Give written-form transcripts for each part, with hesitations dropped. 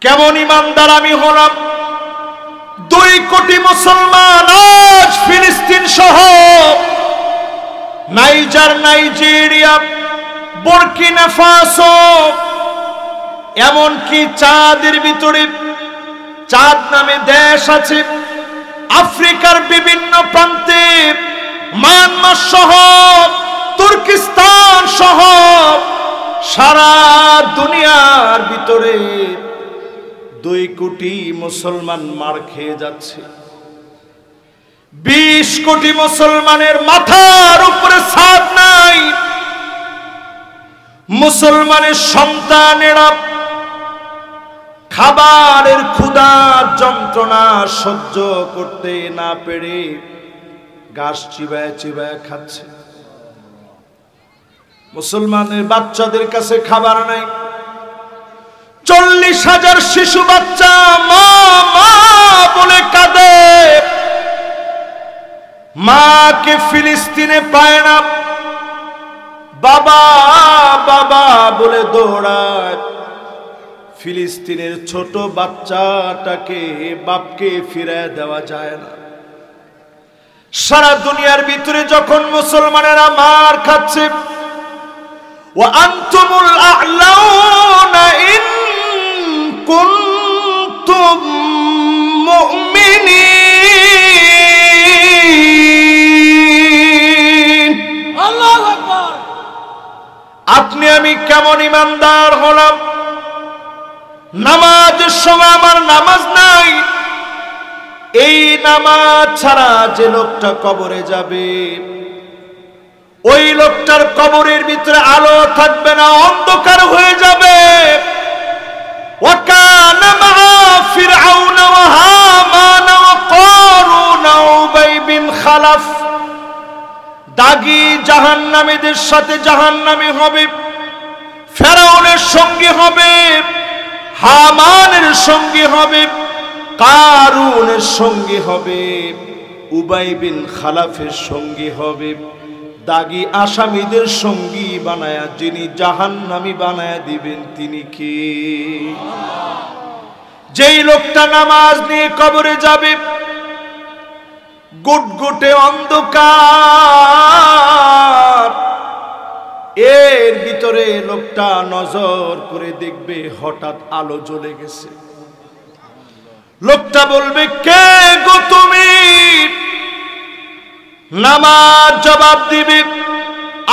কেমন ইমানদার আমি হলাম? 2 কোটি মুসলমান আজ ফিলিস্তিন সহ নাইজেরিয়া, বুরকিনা ফাসো, এমনকি চাঁদের ভিতরে, চাঁদ নামে দেশ আছে, আফ্রিকার বিভিন্ন প্রান্তে, মায়ানমার সহ, তুর্কিস্তান সহ সারা দুনিয়ার ভিতরে 2 কোটি মুসলমান মার খেয়ে যাচ্ছে। 20 কোটি মুসলমানের মাথার উপরে ছাদ নাই। মুসলমানের সন্তানেরা খাবারের ক্ষুধার যন্ত্রণা সহ্য করতে না পেরে ঘাস চিবায় চিবায় খাচ্ছে। মুসলমানের বাচ্চাদের কাছে খাবার নাই। 40,000 শিশু বাচ্চা মা মা বলে কাঁদে, মাকে ফিলিস্তিনে পায় না, বাবা বাবা বলে দৌড়ায়। ফিলিস্তিনের ছোট বাচ্চাটাকে বাপকে ফিরায় দেওয়া যায় না। সারা দুনিয়ার ভিতরে যখন মুসলমানেরা মার খাচ্ছে, ওয়া আনতুমুল আ'লাউনা ইন কুনতুম মুমিনিন। আল্লাহু আকবার। আপনি আমি কেমন ইমানদার হলাম? নামাজের সময় আমার নামাজ নাই। এই নামাজ ছাড়া যে লোকটা কবরে যাবে, ওই লোকটার কবরের ভিতরে আলো থাকবে না, অন্ধকার হয়ে যাবে। ওয়াকানা মা ফিরআউনা ওয়া হামানা ওয়া কারুনা ওয়া উবাই বিন খালাফ। দাগী জাহান্নামীদের সাথে জাহান্নামী হবে, ফেরাউনের সঙ্গী হবে, হামানের সঙ্গী হবে, কারুনের সঙ্গী হবে, উবাই বিন খালাফের সঙ্গী হবে। দাগী আসামিদের সঙ্গী বানায়া যিনি জাহান্নামী বানায়া দিবেন তিনি কে? যেই লোকটা নামাজ নিয়ে কবরে যাবে, গুটগুটে অন্ধকার, এর ভিতরে লোকটা নজর করে দেখবে হঠাৎ আলো জ্বলে গেছে। লোকটা বলবে, কে গো তুমি? নামাজ জবাব দিবে,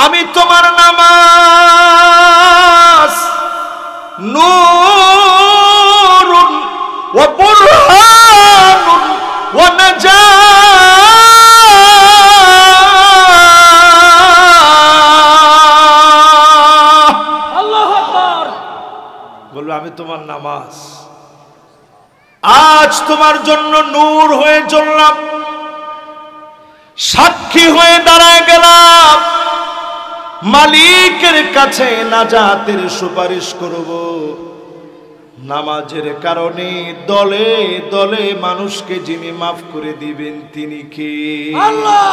আমি তোমার নামাজ। নূরুন ওয়া বুরহানুন ওয়া নাজাহ। আল্লাহু আকবার। বলবে, আমি তোমার নামাজ। আজ তোমার জন্য নূর হয়ে জ্বললাম, সাক্ষী হয়ে দাঁড়ায় গেলাম, মালিকের কাছে নাজাতের সুপারিশ করব। নামাজের কারণে দলে দলে মানুষকে যিনি মাফ করে দিবেন তিনি কে? আল্লাহ।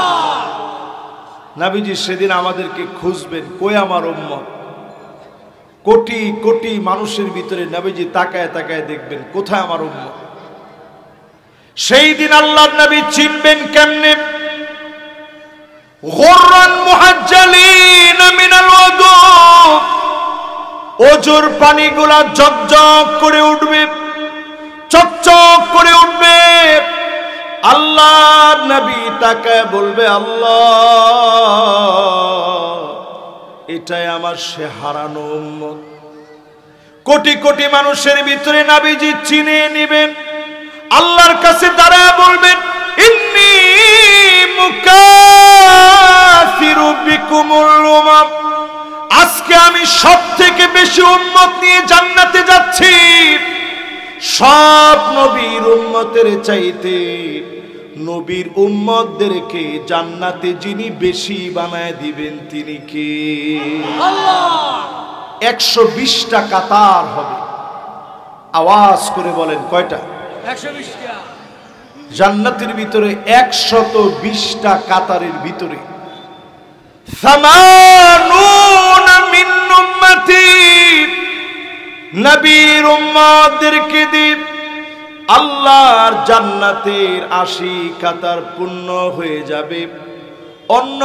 নবীজি সেদিন আমাদেরকে খুঁজবেন, কই আমার উম্মত? কোটি কোটি মানুষের ভিতরে নবীজি তাকায় তাকায় দেখবেন, কোথায় আমার উম্মত? সেই দিন আল্লাহর নবী চিনবেন কেমনে? গুররান মুহাজ্জালিন মিনাল ওযু, ওজুর পানিগুলা ঝকঝক করে উঠবে, চকচক করে উঠবে। আল্লাহর নবী তাকায় বলবে, আল্লাহ, এটাই আমার সে হারানো উম্মত। কোটি কোটি মানুষের ভিতরে নবীজি চিনে নেবেন, আল্লাহর কাছে দাঁড়ায় বলবেন, ইন্নী মুকাসিরু বিকুমুল উমাম, আজকে আমি সবথেকে বেশি উম্মত নিয়ে জান্নাতে যাচ্ছি। সব নবীর উম্মতের চাইতে নবীর উম্মতদেরকে জান্নাতে যিনি বেশি বানায় দিবেন তিনি কে? আল্লাহ। 120টা কাতার হবে। আওয়াজ করে বলেন, কয়টা? 120টা। জান্নাতের ভিতরে 120টা কাতারের ভিতরে 80 মিন উম্মতি, নবীর উম্মতদেরকে দিয়ে আল্লাহর জান্নাতের ৮০ কাতার পূর্ণ হয়ে যাবে। অন্য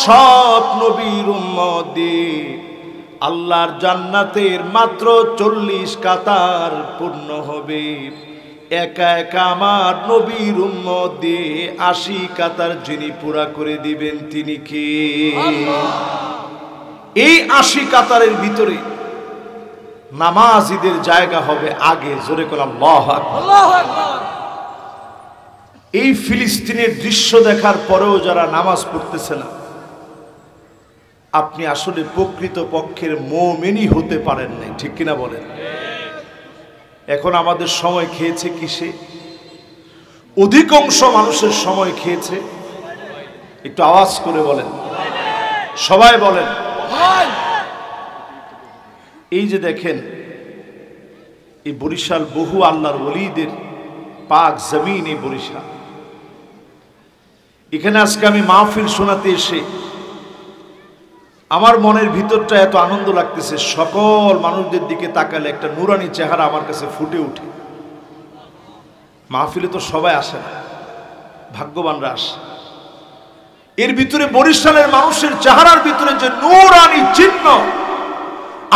সব নবীর উম্মত দিয়ে আল্লাহর জান্নাতের মাত্র ৪০ কাতার পূর্ণ হবে। একা একা আমার নবীর উম্মত দিয়ে ৮০ কাতার যিনি পুরা করে দিবেন তিনি কে? এই ৮০ কাতারের ভিতরে নামাজীদের জায়গা হবে আগে। জোরে করে আল্লাহু আকবার। এই ফিলিস্তিনের দৃশ্য দেখার পরেও যারা নামাজ পড়তেছে না, আপনি আসলে প্রকৃত পক্ষের মুমিনই হতে পারেন নাই, ঠিক কিনা বলেন? এখন আমাদের সময় খেয়েছে কিসে? অধিকাংশ মানুষের সময় খেয়েছে, একটু আওয়াজ করে বলেন, সবাই বলেন। এই যে দেখেন, এই বরিশাল বহু আল্লাহর ওলিদের পাক জমিন। এই বরিশাল, এখানে আজকে আমি মাহফিল শোনাতে এসে আমার মনের ভিতরটা এত আনন্দ লাগতেছে। সকল মানুষদের দিকে তাকালে একটা নুরানি চেহারা আমার কাছে ফুটে ওঠে। মাহফিলে তো সবাই আসে না, ভাগ্যবানরা আসে। এর ভিতরে বরিশালের মানুষের চেহারার ভিতরে যে নুরানি চিহ্ন,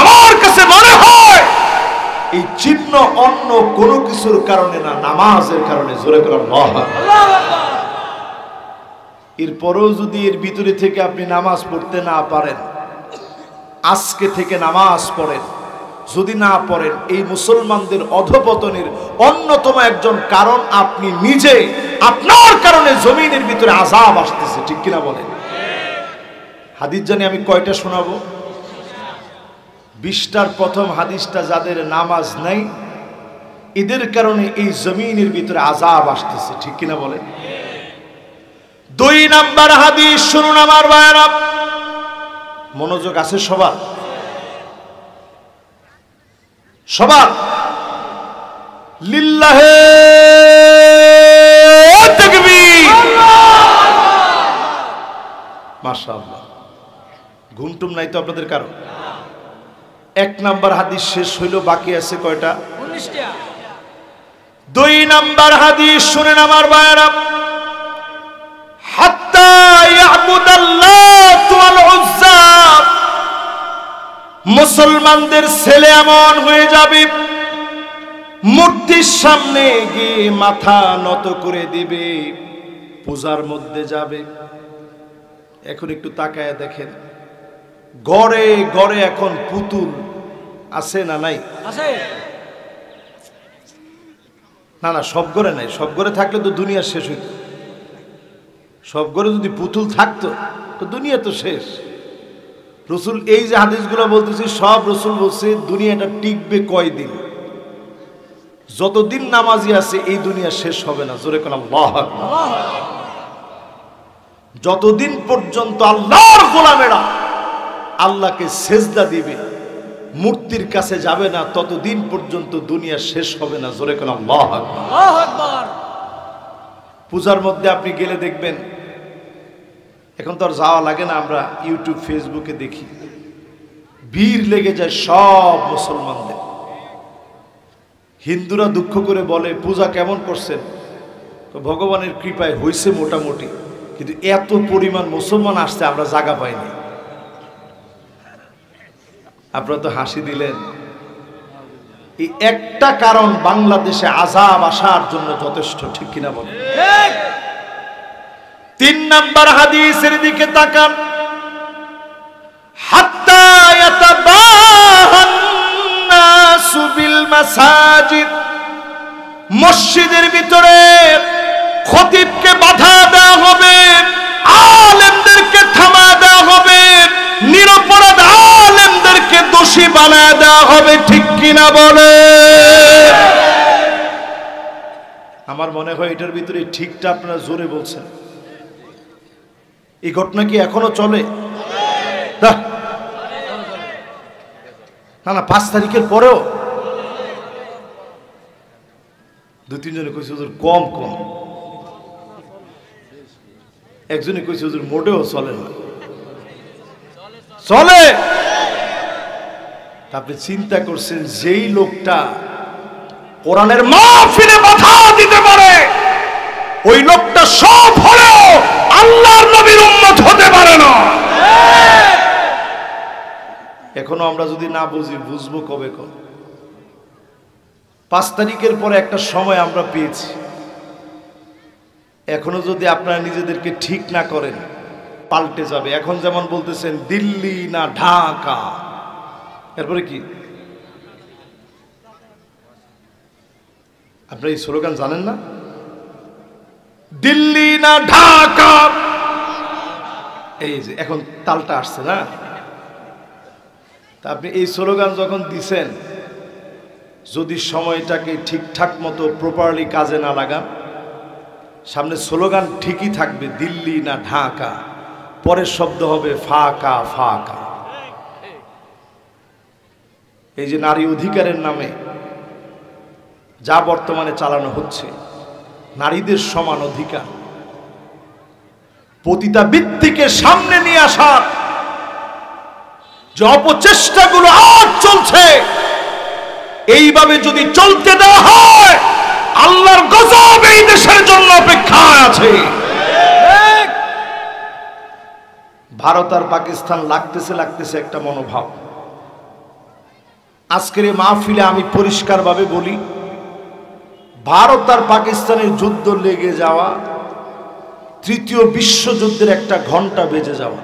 আমার কাছে মনে হয় এই চিহ্ন অন্য কোনো কিছুর কারণে না, নামাজের কারণে। জোরে করে আল্লাহু আকবার। এরপরেও যদি এর ভিতরে থেকে আপনি নামাজ পড়তে না পারেন, আজকে থেকে নামাজ পড়েন। যদি না পড়েন, এই মুসলমানদের অধপতনের অন্যতম একজন কারণ আপনি নিজে। আপনার কারণে জমিনের ভিতরে আযাব আসতেছে, ঠিক কিনা বলেন? হাদিস জানি আমি কয়টা শোনাবো? 20টার প্রথম হাদিসটা, যাদের নামাজ নাই এদের কারণে এই জমিনের ভিতরে আযাব আসতেছে, ঠিক কিনা বলেন? 2 নাম্বার হাদিস শুনুন আমার ভাইরা, মনোযোগ আছে সবার? সবার লিল্লাহে তাকবীর, মাশাআল্লাহ। ঘুমটুম নাই তো আপনাদের কারণ? 1 নাম্বার হাদিস শেষ হইল, বাকি আছে কয়টা? 19টা। 2 নাম্বার হাদিস শুনেন আমার ভাইরা, হাত্তা ইয়াবুদাল্লাহ ওয়াল উজ্জা, মুসলমানদের ছেলে এমন হয়ে যাবে মূর্তির সামনে গিয়ে মাথা নত করে দিবে, পূজার মধ্যে যাবে। এখন একটু তাকায় দেখেন, গড়ে গড়ে এখন পুতুল আছে না নাই? আছে। না না, সব ঘরে নাই। সব ঘরে থাকলে তো দুনিয়া শেষ হইত। সব ঘরে যদি পুতুল থাকতো তো দুনিয়া তো শেষ। রসুল এই যে হাদিসগুলো বলতেছি, সব রসুল বলছে দুনিয়াটা টিকবে কয়দিন? যতদিন নামাজি আছে এই দুনিয়া শেষ হবে না। জোরে কোন আল্লাহু আকবার। যতদিন পর্যন্ত আল্লাহর গোলামেরা আল্লাহকে সেজদা দিবে, মূর্তির কাছে যাবে না, ততদিন পর্যন্ত দুনিয়া শেষ হবে না। জোরে কোন আল্লাহু আকবার। পূজার মধ্যে আপনি গেলে দেখবেন, এখন তো আর যাওয়া লাগে না, আমরা ইউটিউব ফেসবুকে দেখি, ভিড় লেগে যায় সব মুসলমানদের। হিন্দুরা দুঃখ করে বলে, পূজা কেমন করছেন? তো ভগবানের কৃপায় হইছে মোটামুটি, কিন্তু এত পরিমাণ মুসলমান আসছে আমরা জায়গা পাইনি। আপনারা তো হাসি দিলেন। এই একটা কারণ বাংলাদেশে আযাব আসার জন্য যথেষ্ট, ঠিক কিনা বলেন? 3 নাম্বার হাদিসের দিকে তাকান, হাত্তা ইয়াতাবাহান নাসু বিল মাসাজিদ, মসজিদের ভিতরে খতিবকে বাধা দেওয়া হবে, আলেমদেরকে থামা দেওয়া হবে, নিরপরাধ আলেমদেরকে দোষী বানায় দেওয়া হবে, ঠিক কিনা বলে? আমার মনে হয় এটার ভিতরে ঠিকটা আপনারা জোরে বলছেন। এই ঘটনা কি এখনো চলে? না না, 5 তারিখের পরেও 2-3 জনে কইছে হুজুর কম কম, একজনে কইছে হুজুর মোটেও চলে না। চলে। আপনি চিন্তা করছেন যেই লোকটা কোরআনের মাহফিলে বাধা দিতে পারে ওই লোকটা সব হলেও আল্লাহর নবীর উম্মত হতে পারে না। এখনো আমরা যদি না বুঝি বুঝবো কবে? 5 তারিখের পরে একটা সময় আমরা পেয়েছি, এখনো যদি আপনারা নিজেদেরকে ঠিক না করেন পাল্টে যাবে। এখন যেমন বলতেছেন দিল্লি না ঢাকা, এরপরে কি আপনারা এই স্লোগান জানেন না? দিল্লি না ঢাকা, এই যে এখন তালটা আসছে না? তা আপনি এই স্লোগান যখন দিছেন, যদি সময়টাকে ঠিকঠাক মতো প্রপারলি কাজে না লাগান, সামনে স্লোগান ঠিকই থাকবে দিল্লি না ঢাকা, পরের শব্দ হবে ফাঁকা ফাঁকা। এই যে নারী অধিকারের নামে যা বর্তমানে চালানো হচ্ছে, নারীদের সমান অধিকার, পতিতাবৃত্তিকে সামনে নিয়ে আসার যে অপচেষ্টাগুলো আজ চলছে, এইভাবে যদি চলতে দেওয়া হয় আল্লাহর গজব এই দেশের জন্য অপেক্ষায় আছে। ভারত আর পাকিস্তান লাগতেছে একটা মনোভাব। আজকের এই মাহফিলে আমি পরিষ্কারভাবে বলি, ভারত আর পাকিস্তানের যুদ্ধ লেগে যাওয়া তৃতীয় বিশ্বযুদ্ধের একটা ঘন্টা বেজে যাওয়া।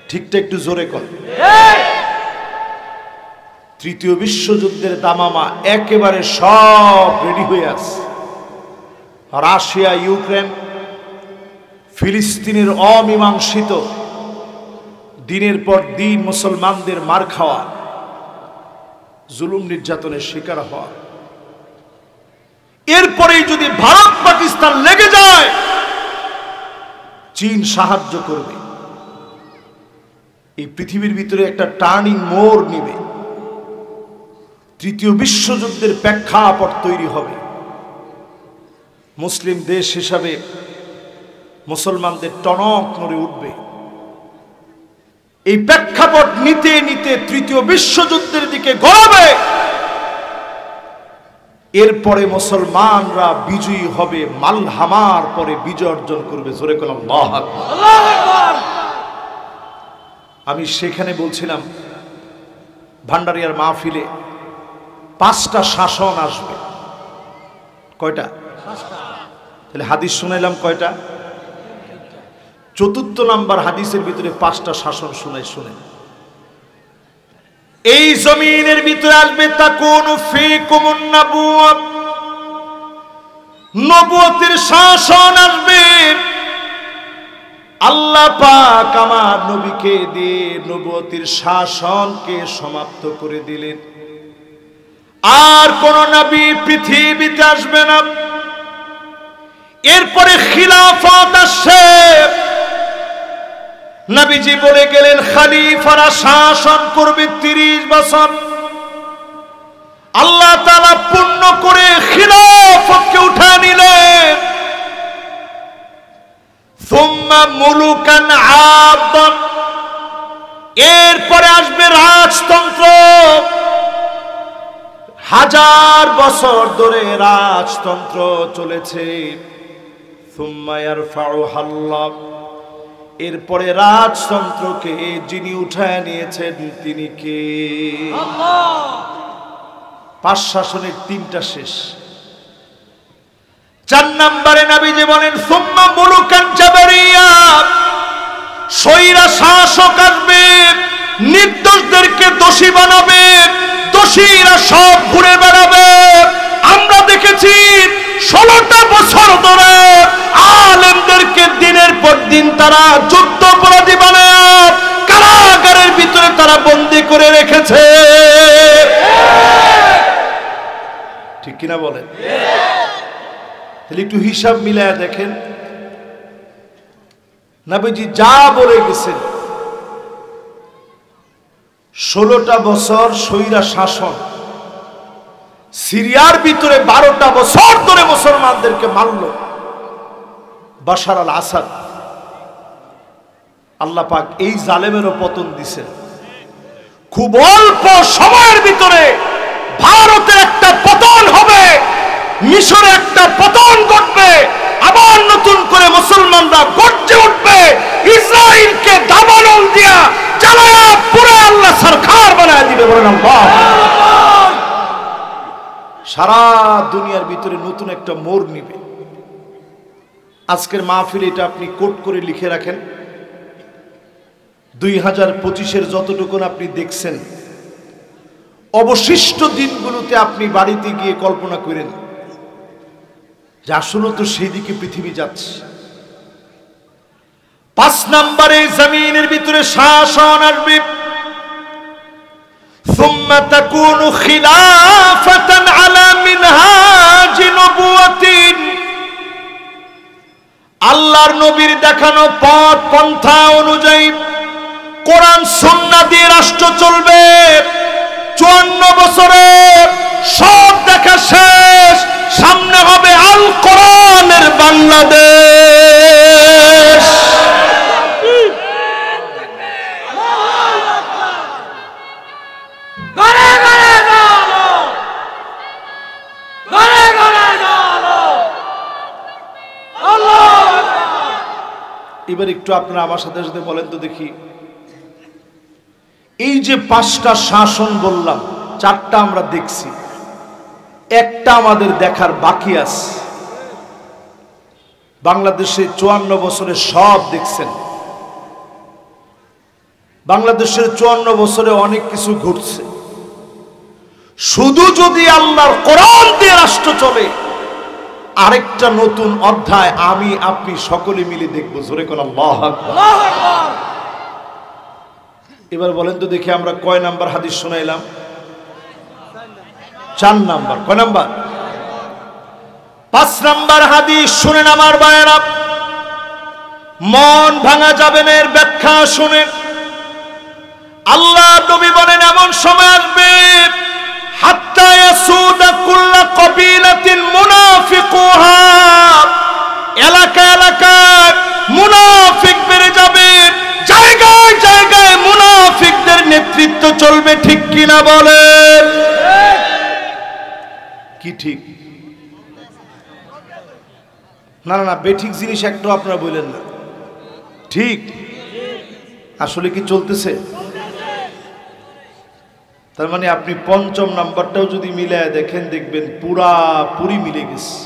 ঠিকটা একটু জোরে কর। তৃতীয় বিশ্বযুদ্ধের দামামা একেবারে সব রেডি হয়ে আছে। রাশিয়া, ইউক্রেন, ফিলিস্তিনের অমীমাংসিত দিনের পর দিন মুসলমানদের মার খাওয়া, জুলুম নির্যাতনের শিকার হওয়া, এরপরেই যদি ভারত পাকিস্তান লেগে যায় চীন সাহায্য করবে। এই পৃথিবীর ভিতরে একটা টার্নিং মোড় নিবে, তৃতীয় বিশ্বযুদ্ধের প্রেক্ষাপট তৈরি হবে। মুসলিম দেশ হিসাবে মুসলমানদের টনক নড়ে উঠবে। এই প্রেক্ষাপট নিতে নিতে তৃতীয় বিশ্বযুদ্ধের দিকে গড়াবে। এরপরে মুসলমানরা বিজয়ী হবে, মালহামার পরে বিজয় অর্জন করবে। জোরে বলুন আল্লাহু আকবার। আমি সেখানে বলছিলাম ভান্ডারিয়ার মাহফিলে 5টা শাসন আসবে। কয়টা? তাহলে হাদিস শুনাইলাম কয়টা? 4th নাম্বার হাদিসের ভিতরে 5টা শাসন শুনেন। এই জমিনের ভিতরে আসবে তাকুনু ফীকুমুন নাবুওয়া, নবুয়তের শাসন আসবে। আল্লাহ পাক আমার নবীকে দিয়ে নবুয়তের শাসনকে সমাপ্ত করে দিলেন। আর কোন নবী পৃথিবীতে আসবে না। এরপরে খিলাফত আসছে। নবীজি বলে গেলেন খলিফারা শাসন করবে 30 বছর। আল্লাহ তাআলা পূর্ণ করে খিলাফতকে উঠিয়ে নিলেন। সুম্মা মুলুকান আদম, এরপরে আসবে রাজতন্ত্র। 1000 বছর ধরে রাজতন্ত্র চলেছে। সুম্মা ইয়ারফাউহাল্লাহ, এরপরে রাজতন্ত্রকে যিনি উঠায় নিয়েছেন তিনি কে? আল্লাহ। 5 শাসনের 3টা শেষ। 4 নম্বরে নবীজি বলেন সুম্মা মুলুকান জাবারিয়া, স্বৈরা শাসক আসবে, নির্দোষদেরকে দোষী বানাবে, দোষীরা সব ঘুরে বেড়াবে। আমরা দেখেছি 16টা বছর ধরে আলেমদেরকে দিনের পর দিন তারা যুদ্ধ অপরাধী বানায় কারাগারের ভিতরে তারা বন্দী করে রেখেছে। ঠিক কিনা বলেন? তাহলে একটু হিসাব মিলায় দেখেন, নবীজি যা বলে গেছেন 16টা বছর স্বৈরা শাসন, সিরিয়ার ভিতরে 12টা বছর ধরে মুসলমানদেরকে মারল বাশার আল আসাদ। আল্লাহ পাক এই জালেমেরও পতন দিছেন। খুব অল্প সময়ের ভিতরে ভারতের একটা পতন হবে, মিশরে একটা পতন ঘটবে, আবার নতুন করে মুসলমানরা গর্জে উঠবে, ইসরায়েলকে দাবানল দিয়া জ্বালায়া পুরো আল্লাহ সরকার বানায় দিবে। বলেন আল্লাহ। সারা দুনিয়ার ভিতরে নতুন একটা মোড় নিবে। আজকের মাহফিল এটা আপনি কোট করে লিখে রাখেন। 2025-এর যতটুকু আপনি দেখছেন, অবশিষ্ট দিনগুলোতে আপনি বাড়িতে গিয়ে কল্পনা করেন যে আসলে তো সেই দিকে পৃথিবী যাচ্ছে। 5 নম্বরে জমিনের ভিতরে শাসন আসবে। ثم تكون خلافة على منهاج نبوة, আল্লাহর নবীর দেখানো পথ পন্থা অনুযায়ী কোরআন সুন্নাহ দিয়ে রাষ্ট্র চলবে। 54 বছরে সব দেখা শেষ, সামনে হবে আল কোরআনের বাংলাদেশ। এবার একটু আপনারা আমার সাথে সাথে বলেন তো দেখি, এই যে 5টা শাসন বললাম, 4টা আমরা দেখছি, একটা আমাদের দেখার বাকি আছে। বাংলাদেশে 54 বছরে সব দেখছেন। বাংলাদেশের 54 বছরে অনেক কিছু ঘটছে। শুধু যদি আল্লাহর কোরআন দিয়ে রাষ্ট্র চলে, আরেকটা নতুন অধ্যায় আমি আপনি সকলে মিলে দেখবো। জোরে কোন আল্লাহু আকবার। এবার বলেন তো দেখি, আমরা কয় নাম্বার হাদিস শোনাইলাম? 4 নাম্বার। কয় নাম্বার? 5 নাম্বার হাদিস শুনেন আমার ভাইয়েরা, মন ভাঙা যাবে না, এর ব্যাখ্যা শুনেন। আল্লাহ নবী বলেন এমন সময় আসবে, হাত্তা ইয়াসুদা কুল্লা কবিলাতিন মুনাফিকুহা, এলাকা এলাকায় মুনাফিক বেড়ে যাবে, জায়গায় জায়গায় মুনাফিকদের নেতৃত্ব চলবে। ঠিক কিনা বলেন? কি ঠিক? না না না, বেঠিক জিনিস একটু আপনারা বলেন না। ঠিক আসলে কি চলতেছে? তার মানে আপনি 5ম নাম্বারটাও যদি মিলায় দেখেন, দেখবেন পুরি মিলে গেছে।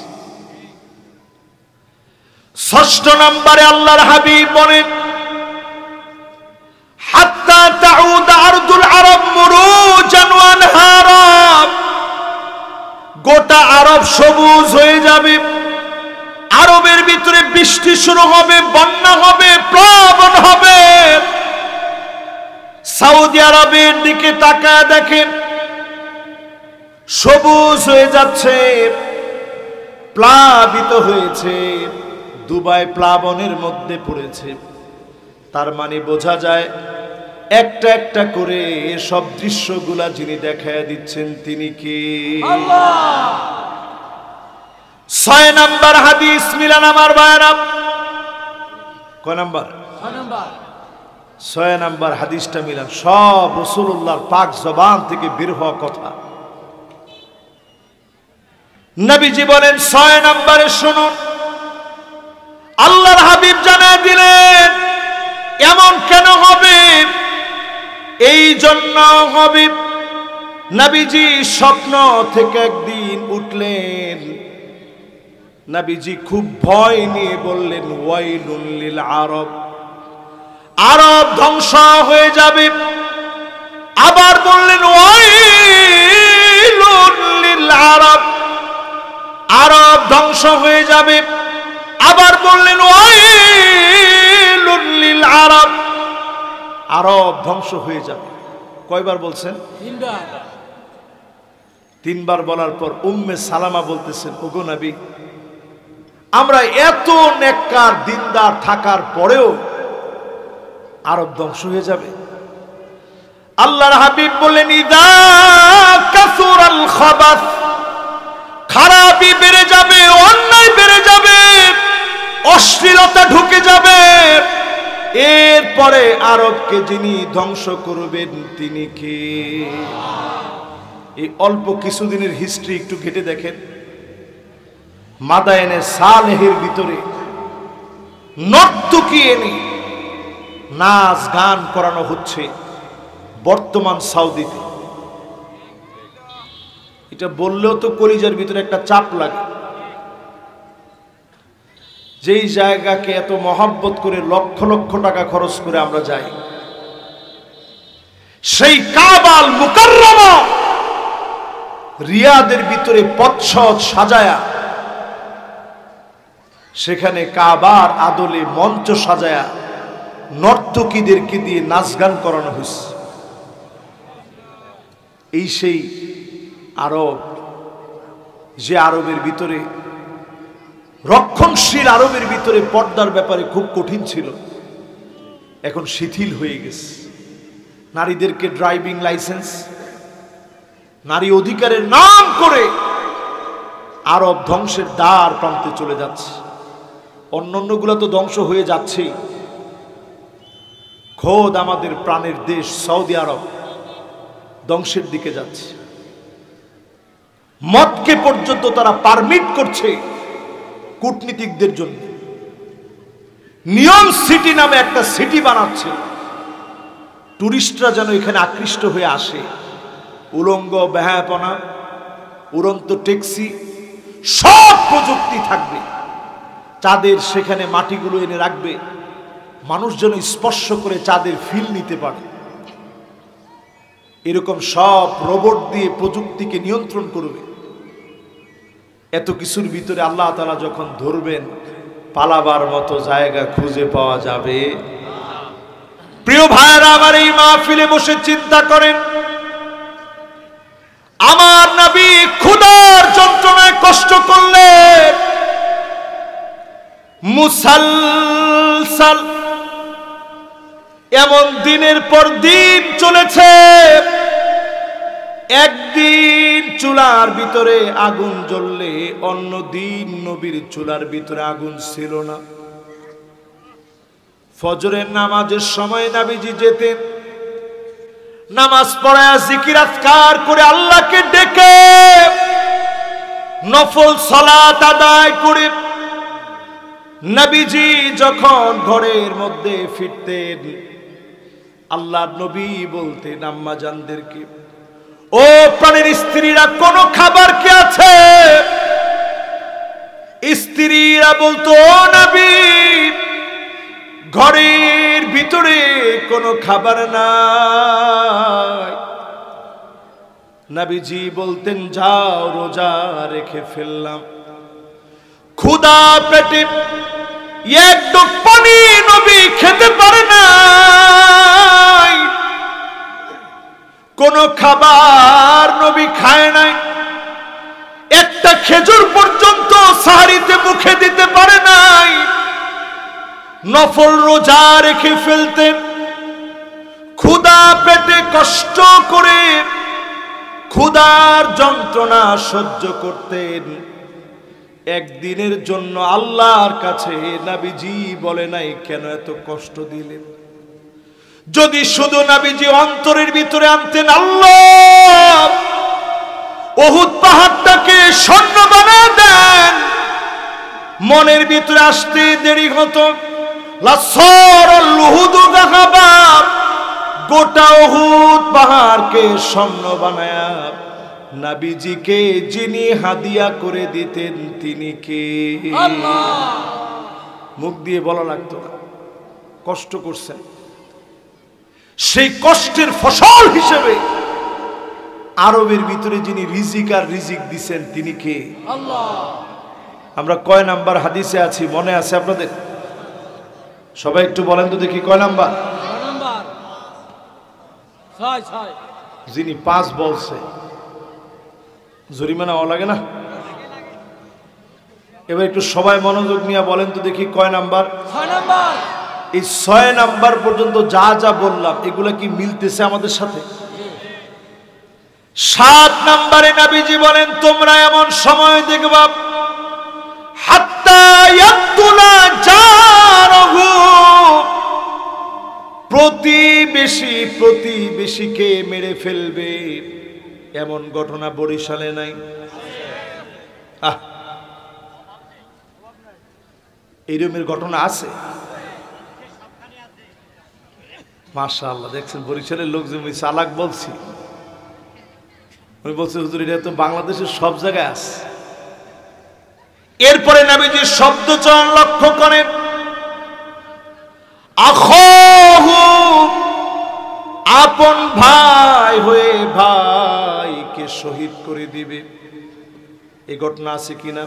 6ষ্ঠ নাম্বারে আল্লাহর হাবিব বলেন, হাত্তা তাউদ আরদুল আরব মুরুজান ওয়া আনহারা, গোটা আরব সবুজ হয়ে যাবে। আরবের ভিতরে বৃষ্টি শুরু হবে, বন্যা হবে, প্লাবন হবে। সৌদি আরবের দিকে তাকায় দেখেন, সবুজ হয়ে যাচ্ছে, প্লাবিত হয়েছে। দুবাই প্লাবনের মধ্যে পড়েছে। তার মানে বোঝা যায় একটা একটা করে সব দৃশ্যগুলা যিনি দেখায় দিচ্ছেন তিনি কে? আল্লাহ। 6 নাম্বার হাদিস মিলান আমার ভাইরা। কয় নাম্বার? 6 নাম্বার হাদিসটা মিলান। সব রাসূলুল্লাহর পাক জবান থেকে বের হওয়া কথা। নবীজি বলেন 6 নাম্বারে শুনুন, আল্লাহর হাবিব জানায় দিলেন এমন কেন হবে, এই জন্য হবে। নবীজি স্বপ্ন থেকে একদিন উঠলেন, নবীজি খুব ভয় নিয়ে বললেন, ওয়াইলুন লিল আরব, আরব ধ্বংস হয়ে যাবে। আবার বললেন, ওয়াইলুন লিল আরব, আরব ধ্বংস হয়ে যাবে। আবার বললেন, ওয়াইলুন লিল আরব, আরব ধ্বংস হয়ে যাবে। কয়বার বলছেন? 3বার বলার পর উম্মে সালামা বলতেছেন, ওগো নবী, আমরা এত নেককার দিনদার থাকার পরেও আরব ধ্বংস হয়ে যাবে? আল্লাহর হাবিব বলেন, ইদা কাসুরাল খাবাস, খারাপি বেড়ে যাবে, অন্যায় বেড়ে যাবে, অশ্লীলতা ঢুকে যাবে, এরপরে আরবকে যিনি ধ্বংস করবেন তিনি কে? এই অল্প কিছুদিনের হিস্ট্রি একটু ঘেটে দেখেন। মাদায়েনে সালেহের ভিতরে নর্তকী এনে নাচ গান করানো হচ্ছে বর্তমান সৌদিতে। এটা বললেও তো কলিজার ভিতরে একটা চাপ লাগে। যেই জায়গাকে এত মহব্বত করে লক্ষ লক্ষ টাকা খরচ করে আমরা যাই, সেই কাবাল মুকাররমা রিয়াদের ভিতরে পচ্ছদ সাজায়া, সেখানে কাবার আদলে মঞ্চ সাজায়া নর্তকীদেরকে দিয়ে নাচ গান করানো হয়েছে। এই সেই আরব, যে আরবের ভিতরে রক্ষণশীল আরবের ভিতরে পর্দার ব্যাপারে খুব কঠিন ছিল, এখন শিথিল হয়ে গেছে। নারীদেরকে ড্রাইভিং লাইসেন্স, নারী অধিকারের নাম করে আরব ধ্বংসের দ্বার প্রান্তে চলে যাচ্ছে। অন্যান্যগুলো তো ধ্বংস হয়ে যাচ্ছেই, খোদ আমাদের প্রাণের দেশ সৌদি আরব ধ্বংসের দিকে যাচ্ছে। মদকে পর্যন্ত তারা পারমিট করছে কূটনীতিকদের জন্য। নিয়ম সিটি নামে একটা সিটি বানাচ্ছে, টুরিস্টরা যেন এখানে আকৃষ্ট হয়ে আসে। উলঙ্গ বেহায়াপনা, উড়ন্ত ট্যাক্সি, সব প্রযুক্তি থাকবে। চাঁদের সেখানে মাটিগুলো এনে রাখবে, মানুষ যেন স্পর্শ করে চাঁদের ফিল নিতে পারে। এরকম সব রোবট দিয়ে প্রযুক্তিকে নিয়ন্ত্রণ করবে। এত কিছুর ভিতরে আল্লাহ তাআলা যখন ধরবেন, পালাবার মতো জায়গা খুঁজে পাওয়া যাবে? প্রিয় ভাইরা আমার, এই মাহফিলে বসে চিন্তা করেন, আমার নবী ক্ষুধার যন্ত্রণায় কষ্ট করলেন, মুসালসাল এমন দিনের পর দিন চলেছে। একদিন চুলার ভিতরে আগুন জ্বললে অন্য দিন নবীর চুলার ভিতরে আগুন ছিল না। ফজরের নামাজের সময় নবীজি যেতেন, নামাজ পড়ায়া জিকির আজকার করে আল্লাহকে ডেকে নফল সালাত আদায় করে নবীজি যখন ঘরের মধ্যে ফিরতেন, আল্লাহর নবী বলতেন আম্মা জানদেরকে, ও প্রাণের স্ত্রীরা, কোন খাবার কি আছে? স্ত্রীরা বলতো, ও নবী, ঘরের ভিতরে কোনো খাবার নাই। নবীজি বলতেন, যাও, রোজা রেখে ফেললাম। ক্ষুধা পেটে এক ডোক পানি নবী খেতে পারে না, কোন খাবার নবী খায় নাই, একটা খেজুর পর্যন্ত সাহারিতে মুখে দিতে পারে নাই। নফল রোজা রেখে ফেলতেন, ক্ষুধা পেটে কষ্ট করে ক্ষুধার যন্ত্রণা সহ্য করতেন। একদিনের জন্য আল্লাহর কাছে নবীজি বলে নাই, কেন এত কষ্ট দিলেন? যদি শুধু নবীজি অন্তরের ভিতরে আনতেন, আল্লাহ উহুদ পাহাড়টাকে স্বর্ণ বানিয়ে দেন, মনের ভিতরে আসতে দেরি হতো। গোটা উহুদ পাহাড়কে স্বর্ণ বানায়া নবীজিকে যিনি হাদিয়া করে দিতেন তিনি কে? মুখ দিয়ে বলা লাগতো না, কষ্ট করছেন। সেই কষ্টের ফসল হিসেবে আরবের ভিতরে যিনি রিজিক আর রিজিক দিছেন তিনি কে? আল্লাহ। আমরা কয় নাম্বার হাদিসে আছি মনে আছে আপনাদের? সবাই একটু বলেন তো দেখি, কয় নাম্বার? যিনি 5 বলছে জরিমানা হওয়া লাগে না? এবার একটু সবাই মনোযোগ নিয়ে বলেন তো দেখি, কয় নাম্বার? 6 নাম্বার। এই 6 নাম্বার পর্যন্ত যা যা বললাম এগুলা কি মিলতেছে আমাদের সাথে? 7 নাম্বারে নবীজি বলেন, তোমরা এমন সময় দেখবা হাত্তা ইয়াতুলা জারহু প্রতিবেশীকে মেরে ফেলবে, এমন ঘটনা বরিশালে নাই? এইরকমের ঘটনা আছে। মাশাআল্লাহ, দেখছেন বরিশালের লোক যে আমি চালাক বলছি, আমি বলছি হুজুর এটা তো বাংলাদেশের সব জায়গায় আছে। এরপরে নবীজি শব্দ চয়ন লক্ষ্য করেন, আখাহু, আপন ভাই হয়ে ভাইকে শহীদ করে দিবে। এই ঘটনা আছে কিনা?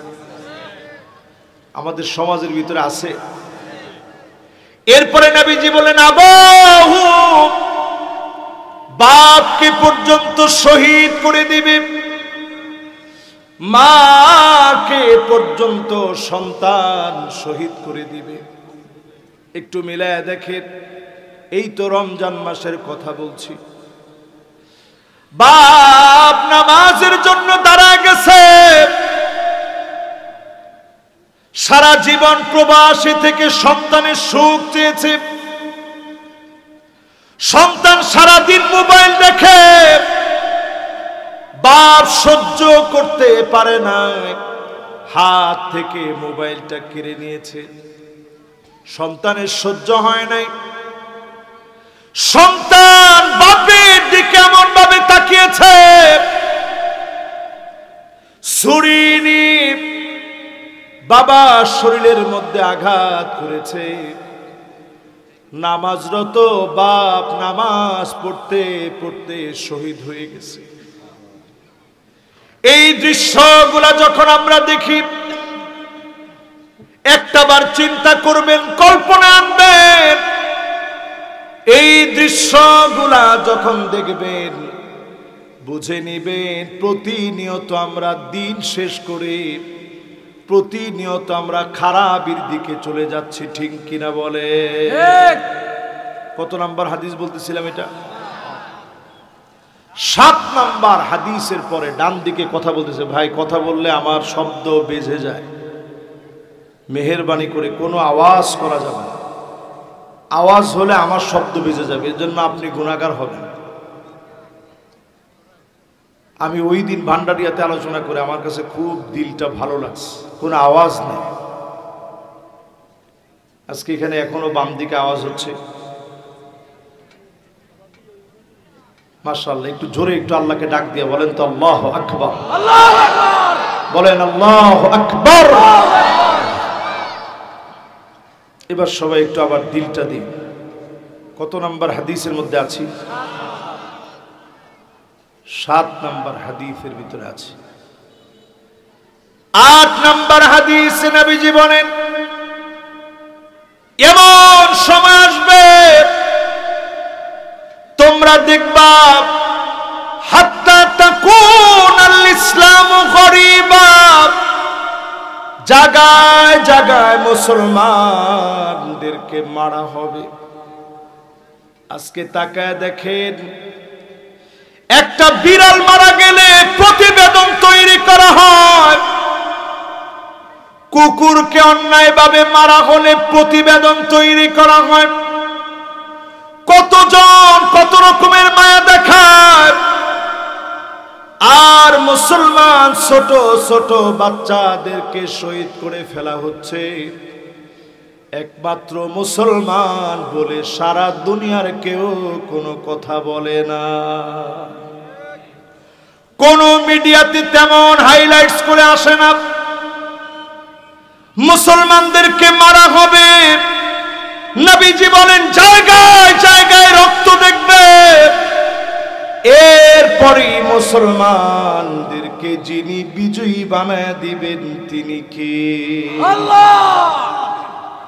আমাদের সমাজের ভিতরে আছে। এরপরে নবীজি বলেন, আবাহু, বাপকে পর্যন্ত শহীদ করে দিবে, মাকে পর্যন্ত সন্তান শহীদ করে দিবে। একটু মিলায় দেখেন, এই তো রমজান মাসের কথা বলছি। বাপ নামাজের জন্য দাঁড়া গেছে, সারা জীবন প্রবাসী থেকে সন্তানের সুখ চেয়েছে, সন্তান সারাদিন মোবাইল দেখে, বাপ সহ্য করতে পারে না, হাত থেকে মোবাইলটা কেড়ে নিয়েছে। সন্তানের সহ্য হয় নাই, সন্তান বাপের দিকে এমন ভাবে তাকিয়েছে, ছুরি নিয়ে বাবা শরীরের মধ্যে আঘাত করেছে। নামাজরত বাপ নামাজ পড়তে পড়তে শহীদ হয়ে গেছে। এই দৃশ্যগুলা যখন আমরা দেখি, একটাবার চিন্তা করবেন, কল্পনা আনবেন। এই দৃশ্যগুলা যখন দেখবেন, বুঝে নিবেন প্রতিনিয়ত আমরা দিন শেষ করে প্রতিনিয়ত আমরা খারাপের দিকে চলে যাচ্ছি। ঠিক কিনা বলে? কত নাম্বার হাদিস বলতেছিলাম? এটা 7 নাম্বার হাদিসের পরে ডান দিকে কথা বলতেছে। ভাই, কথা বললে আমার শব্দ বেজে যায়, মেহেরবানি করে কোনো আওয়াজ করা যাবে না। আওয়াজ হলে আমার শব্দ বেজে যাবে, এর জন্য আপনি গুনাহগার হবেন। আমি ওই দিন ভান্ডারিয়াতে আলোচনা করে আমার কাছে খুব দিলটা ভালো লাগছে, কোনো আওয়াজ নেই। আজকে এখানে এখনো বাম দিকে আওয়াজ হচ্ছে। মাশাআল্লাহ, একটু জোরে একটু আল্লাহকে ডাক দিয়ে বলেন তো আল্লাহু আকবার, আল্লাহু আকবার, বলেন আল্লাহু আকবার। এবার সবাই একটু আবার দিলটা দিন। কত নাম্বার হাদিসের মধ্যে আছি? 7 নাম্বার হাদিসের ভিতরে আছে। 8 নাম্বার হাদিসে নবীজি বলেন, এমন সময় আসবে তোমরা দেখবা, হাত্তা তাকুনাল ইসলামু গরিবা, জায়গায় জায়গায় মুসলমানদেরকে মারা হবে। আজকে তাকায় দেখেন, একটা বিড়াল মারা গেলে প্রতিবেদন তৈরি করা হয়, কুকুরকে অন্যায়ভাবে মারা হলে প্রতিবেদন তৈরি করা হয়। কতজন কত রকমের মায়া দেখায়, আর মুসলমান ছোট ছোট বাচ্চাদেরকে শহীদ করে ফেলা হচ্ছে। একমাত্র মুসলমান বলে সারা দুনিয়ার কেউ কোনো কথা বলে না। কোন মিডিয়াতে তেমন হাইলাইটস করে আসে না। মুসলমানদেরকে মারা হবে, নবীজি বলেন জায়গায় জায়গায় রক্ত দেখবে। এরপরই মুসলমানদেরকে যিনি বিজয়ী বানায় দিবেন তিনি কে? আল্লাহ।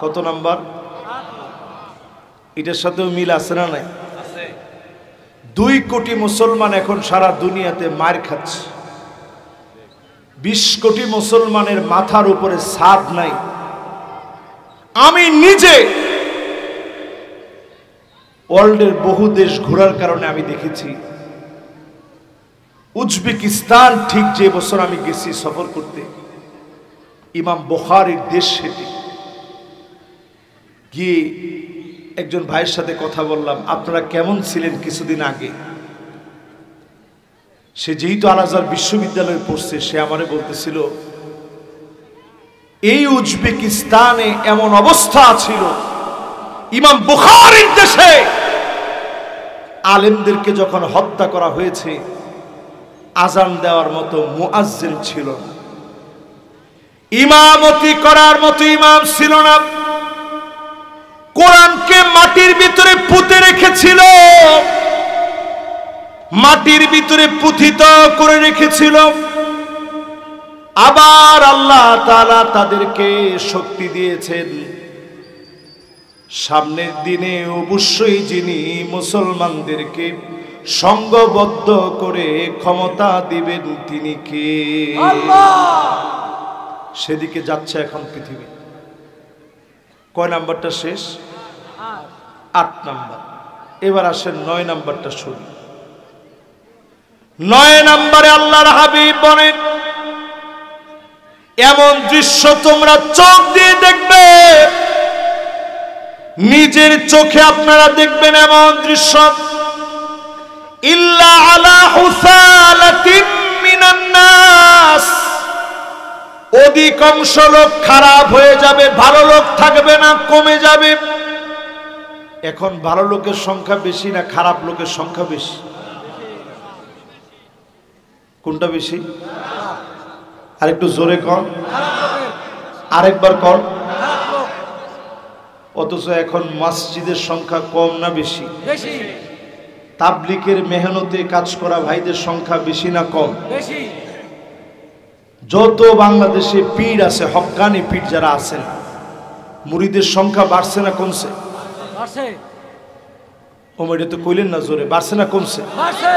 কত নাম্বার? এটার সাথেও মিল আছে না নাই? 2 কোটি মুসলমান এখন সারা দুনিয়াতে মার খাচ্ছে। 20 কোটি মুসলমানের মাথার উপরে ছাদ নাই। আমি নিজে ওয়ার্ল্ডের বহু দেশ ঘোরার কারণে আমি দেখেছি, উজবেকিস্তান ঠিক যে বছর আমি গেছি সফর করতে, ইমাম বুখারীর দেশ সেটি গিয়ে একজন ভাইয়ের সাথে কথা বললাম, আপনারা কেমন ছিলেন কিছুদিন আগে। সে যেহেতু আল আজহার বিশ্ববিদ্যালয়ে পড়ছে, সে আমারে বলতেছিল এই উজবেকিস্তানে এমন অবস্থা ছিল, ইমাম বুখারীর দেশে আলেমদেরকে যখন হত্যা করা হয়েছে, আজান দেওয়ার মতো মুয়াজ্জিন ছিল না, ইমামতি করার মতো ইমাম ছিল না, কোরআনকে মাটির ভিতরে পুঁতে রেখেছিল, মাটির ভিতরে পুঁথিত করে রেখেছিল। আবার আল্লাহ তাআলা তাদেরকে শক্তি দিয়েছেন, সামনের দিনে অবশ্যই যিনি মুসলমানদেরকে সংঘবদ্ধ করে ক্ষমতা দিবেন তিনি কে? আল্লাহ। সেদিকে যাচ্ছে এখন পৃথিবী। কয় নাম্বারটা শেষ? 8 নাম্বার। এবার আসেন 9 নাম্বারটা শুনি। 9 নাম্বারে আল্লাহর হাবিব বলেন, এমন দৃশ্য তোমরা চোখ দিয়ে দেখবে, নিজের চোখে আপনারা দেখবেন এমন দৃশ্য, ইল্লা আলা হুসালাতিন মিনান নাস, অধিকাংশ লোক খারাপ হয়ে যাবে, ভালো লোক থাকবে না, কমে যাবে। এখন ভালো লোকের সংখ্যা বেশি না খারাপ লোকের সংখ্যা বেশি? কোনটা বেশি? আরেকটু জোরে কর, আরেকবার কর। অথচ এখন মসজিদের সংখ্যা কম না বেশি? বেশি। তাবলীগের মেহনতে কাজ করা ভাইদের সংখ্যা বেশি না কম? বেশি। যত বাংলাদেশে পীর আছে, হক্কানি পীর যারা আছেন, মুরিদের সংখ্যা বাড়ছে না কমছে? বাড়ছে। ওমরে তো কইলেন না জোরে, বাড়ছে না কমছে? বাড়ছে।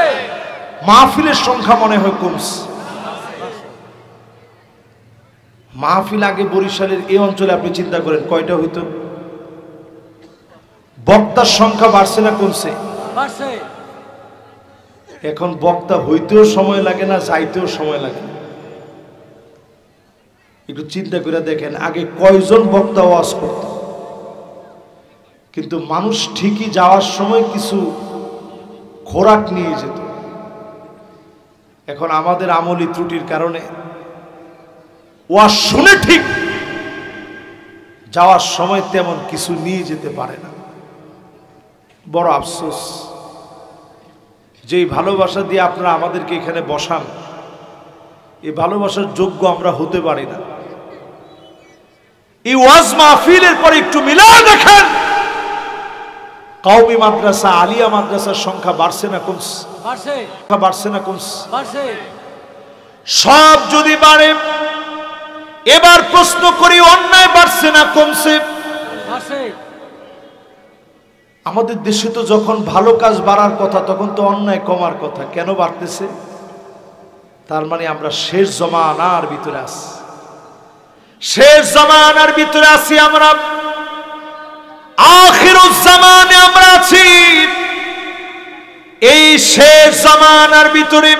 মাহফিলের সংখ্যা মনে হয় কমছে। মাহফিল আগে বরিশালের এই অঞ্চলে আপনি চিন্তা করেন কয়টা হইতো? বক্তার সংখ্যা বাড়ছে না কমছে? বাড়ছে। এখন বক্তা হইতেও সময় লাগে না, যাইতেও সময় লাগে না। একটু চিন্তা করে দেখেন, আগে কয়জন বক্তা ওয়াজ করত, কিন্তু মানুষ ঠিকই যাওয়ার সময় কিছু খোরাক নিয়ে যেত। এখন আমাদের আমলি ত্রুটির কারণে ওয়াজ শুনে ঠিক যাওয়ার সময় তেমন কিছু নিয়ে যেতে পারে না। বড় আফসোস, যেই ভালোবাসা দিয়ে আপনারা আমাদেরকে এখানে বসান, এই ভালোবাসার যোগ্য আমরা হতে পারি না। এই ওয়াজ মাহফিলের পরে একটু মিলায় দেখেন, কওমি মাদ্রাসা, আলিয়া মাদ্রাসার সংখ্যা বাড়ছে না কমছে? বাড়ছে। বাড়ছে না কমছে? বাড়ছে। সব যদি বাড়ে, এবার প্রশ্ন করি, অন্যায় বাড়ছে না কমছে? বাড়ছে। আমাদের দেশে তো যখন ভালো কাজ বাড়ার কথা, তখন তো অন্যায় কমার কথা, কেন বাড়তেছে? তার মানে আমরা শেষ জমানার ভিতরে আছি, শেষ জমানার ভিতরে আছি আমরা, আখিরুজ জামানে আমরা আছি। এই শেষ জামানার ভিতরে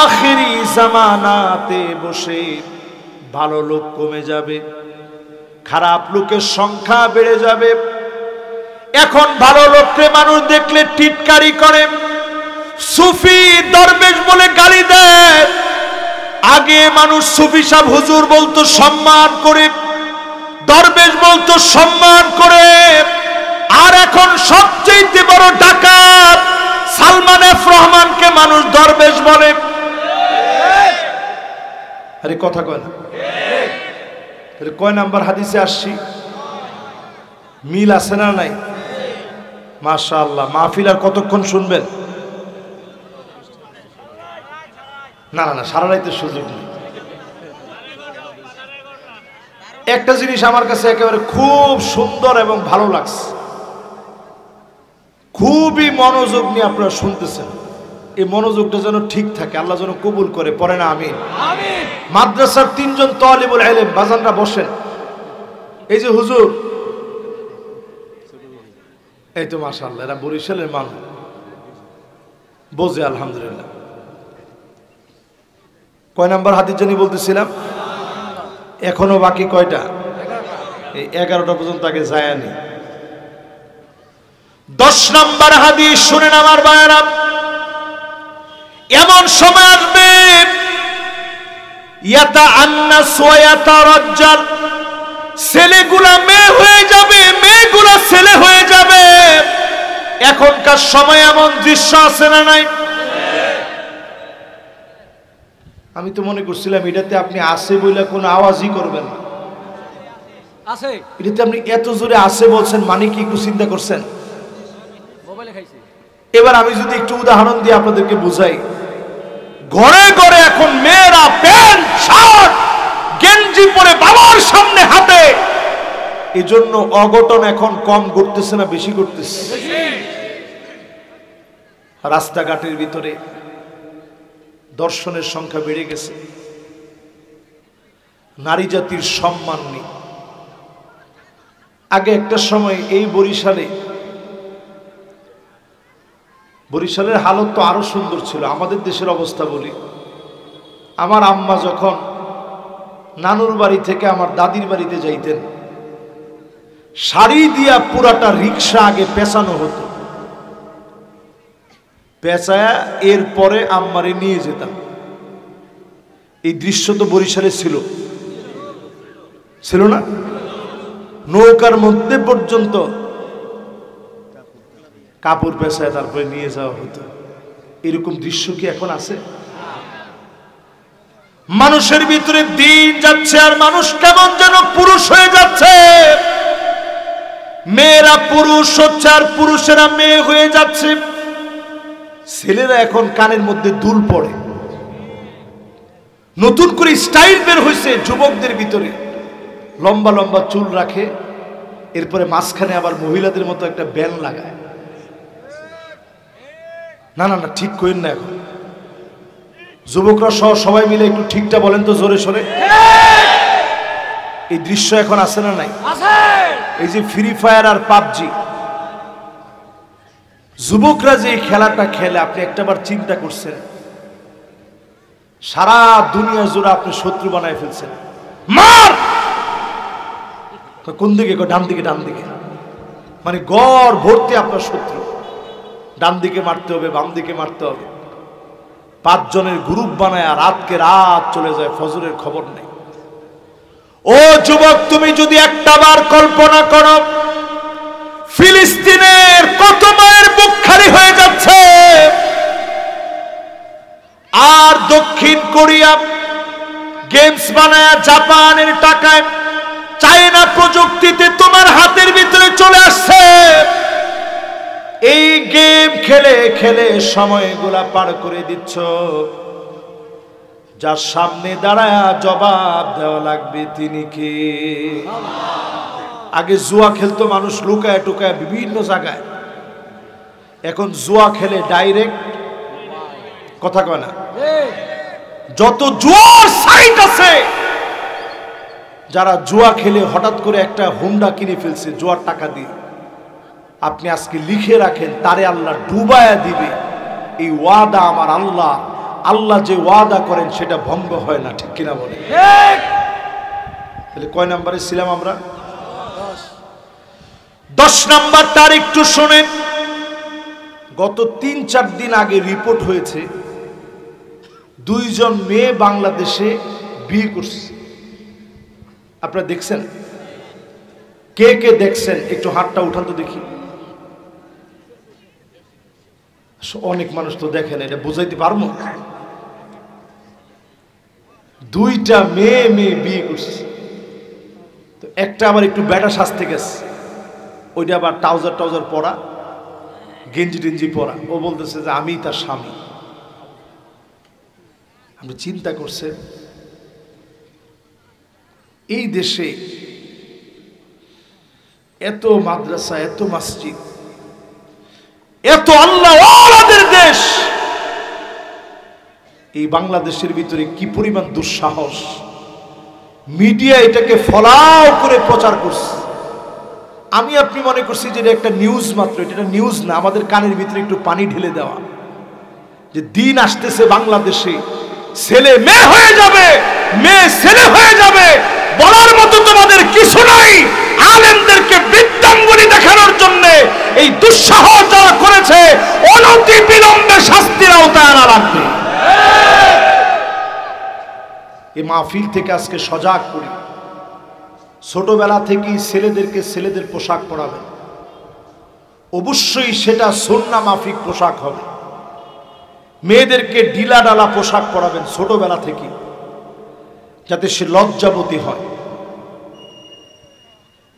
আখিরি জামানাতে বসে ভালো লোক কমে যাবে, খারাপ লোকের সংখ্যা বেড়ে যাবে। এখন ভালো লোককে মানুষ দেখলে টিটকারি করে, সুফি দরবেশ বলে গালি দেয়। আগে মানুষ সুফি সাহেব হুজুর বলতো সম্মান করে, দরবেশ বলতো সম্মান করে, আর এখন সবচেয়ে বড় ডাকাত সালমান এফ রহমানকে মানুষ দরবেশ বলে। আরে কথা কয় না? কয় নাম্বার হাদিসে আসছি? মিল আছে না নাই? মাশাআল্লাহ। মাহফিল আর কতক্ষণ শুনবেন? না না না, সারা রাইতে সুযোগ নেই। একটা জিনিস আমার কাছে একেবারে খুব সুন্দর এবং ভালো লাগছে, খুবই মনোযোগ নিয়ে আপনারা শুনতেছেন। এই মনোযোগটা যেন ঠিক থাকে, আল্লাহ যেন কবুল করে, পড়ে না আমিন। মাদ্রাসার 3 জন তালিবুল ইলম বাজানরা বসেন। এই যে হুজুর, এই তো মাশাআল্লাহ, এরা বরিশালের মানুষ, বোঝে আলহামদুলিল্লাহ। কয় নাম্বার হাদিস জানি বলতেছিলাম? এখনো বাকি কয়টা? এই 11টা পর্যন্ত আগে যায়নি। 10 নম্বর হাদিস শুনেন আমার ভাইরা, এমন সময় আসবে ইয়াতাআন্নাস ওয়া ইয়াতারাজ্জাল, ছেলেগুলা মেয়ে হয়ে যাবে, মেয়েগুলা ছেলে হয়ে যাবে। এখনকার সময় এমন দৃশ্য আছে না নাই? আমি তো মনে করছিলাম এটাতে আপনি আছে বলে কোনো আওয়াজই করবেন না। আছে, এটাতে আপনি এত জোরে আছে বলছেন, মানে কি একটু চিন্তা করছেন? এবার আমি যদি একটু উদাহরণ দিয়ে আপনাদেরকে বুঝাই, ঘরে ঘরে এখন মেয়েরা প্যান্ট শার্ট গেঞ্জি পরে বাবার সামনে হাঁটে। এজন্য অঘটন এখন কম ঘটতেছে না বেশি ঘটতেছে? রাস্তাঘাটের ভিতরে দর্শনের সংখ্যা বেড়ে গেছে, নারী জাতির সম্মান নেই। আগে একটা সময় এই বরিশালের হালত তো আরো সুন্দর ছিল। আমাদের দেশের অবস্থা বলি, আমার আম্মা যখন নানুর বাড়ি থেকে আমার দাদির বাড়িতে যাইতেন, শাড়ি দিয়া পুরাটা রিক্সা আগে পেঁচানো হতো, পেঁচায়া এরপরে আম্মারে নিয়ে যেতাম। এই দৃশ্য তো বরিশালে ছিল না? নৌকার মধ্যে পর্যন্ত কাপড় পেঁচায় তারপরে নিয়ে যাওয়া হতো। এরকম দৃশ্য কি এখন আছে? মানুষের ভিতরে দিন যাচ্ছে আর মানুষ কেমন যেন পুরুষ হয়ে যাচ্ছে। মেয়েরা পুরুষ হচ্ছে আর পুরুষেরা মেয়ে হয়ে যাচ্ছে। ছেলেরা এখন কানের মধ্যে দুল পড়ে, নতুন করে স্টাইল বের হয়েছে যুবকদের ভিতরে, লম্বা লম্বা চুল রাখে, এরপরে মাঝখানে আবার মহিলাদের মতো একটা ব্যান লাগায়। না না না, ঠিক করেন না। এখন যুবকরা সহ সবাই মিলে একটু ঠিকটা বলেন তো জোরে সোরে। এই দৃশ্য এখন আছে না নাই? এই যে ফ্রি ফায়ার আর পাবজি, যুবকরা যে খেলাটা খেলে, আপনি একটাবার চিন্তা করছেন সারা দুনিয়া জুড়ে আপনি শত্রু বানায় ফেলছেন। মার, কোন দিকে? ডান দিকে। ডান দিকে মানে গড় ভর্তি আপনার শত্রু। ডান দিকে মারতে হবে, বাম দিকে মারতে হবে। 5 জনের গ্রুপ বানায় রাতকে রাত চলে যায়, ফজরের খবর নেই। ও যুবক, তুমি যদি একটাবার কল্পনা করো, ফিলিস্তিনের কত মায়ের বুক খালি হয়ে যাচ্ছে, আর দক্ষিণ কোরিয়া গেমস বানায় জাপানের টাকায়, চায়না প্রযুক্তিতে তোমার হাতের ভিতরে চলে আসছে। এই গেম খেলে খেলে সময়গুলা পার করে দিচ্ছ। যার সামনে দাঁড়ায় জবাব দেওয়া লাগবে তিনি কে? আগে জুয়া খেলতো মানুষ লুকায় টুকায় বিভিন্ন জায়গায়, এখন জুয়া খেলে ডাইরেক্ট। কথা কয় না? যত জুয়ার সাইট আছে, যারা জুয়া খেলে হঠাৎ করে একটা হুন্ডা কিনে ফেলছে জুয়ার টাকা দিয়ে, আপনি আজকে লিখে রাখেন, তারে আল্লাহ ডুবায়া দিবে। এই ওয়াদা আমার আল্লাহ যে ওয়াদা করেন সেটা ভঙ্গ হয় না, ঠিক কিনা বলে? তাহলে কয় নাম্বারে ছিলাম আমরা? 10 নাম্বার। তার একটু শোনেন, গত 3-4 দিন আগে রিপোর্ট হয়েছে 2 জন মেয়ে বাংলাদেশে বিয়ে করছে। আপনারা দেখছেন? কে কে দেখছেন একটু হাতটা উঠান তো দেখি। অনেক মানুষ তো দেখেন, এটা বুঝাইতে পারবো। 2টা মেয়ে বিয়ে করছে, তো একটা আবার একটু বেটা সাজতে গেছে, ওইটা আবার ট্রাউজার পরা, গেঞ্জি পরা। ও বলতেছে যে আমি তার স্বামী। আপনি চিন্তা করছেন এই দেশে এত মাদ্রাসা, এত মসজিদ, এত আল্লাহওয়ালাদের দেশ, এই বাংলাদেশের ভিতরে কি পরিমাণ দুঃসাহস! মিডিয়া এটাকে ফলাও করে প্রচার করছে। আমি আপনি মনে করছি যে এটা একটা নিউজ মাত্র, এটা নিউজ না। আমাদের কানের ভিতরে একটু পানি ঢেলে দেওয়া, যে দিন আসতেছে বাংলাদেশে ছেলে মেয়ে হয়ে যাবে, মেয়ে ছেলে হয়ে যাবে, বলার মতো তোমাদের কিছু নাই। আলেমদেরকে বৃদ্ধাঙ্গুলি দেখানোর জন্য এই দুঃসাহস অনতি বিলম্বে শাস্তির আওতায় আনা লাগবে। এই মাহফিল থেকে আজকে সজাগ করি, ছোটবেলা থেকেই ছেলেদেরকে ছেলেদের পোশাক পরাবেন, অবশ্যই সেটা সুন্নাহ মাফিক পোশাক হবে। মেয়েদেরকে ঢিলা ডালা পোশাক পরাবেন ছোটবেলা থেকে, যাতে সে লজ্জাবতী হয়।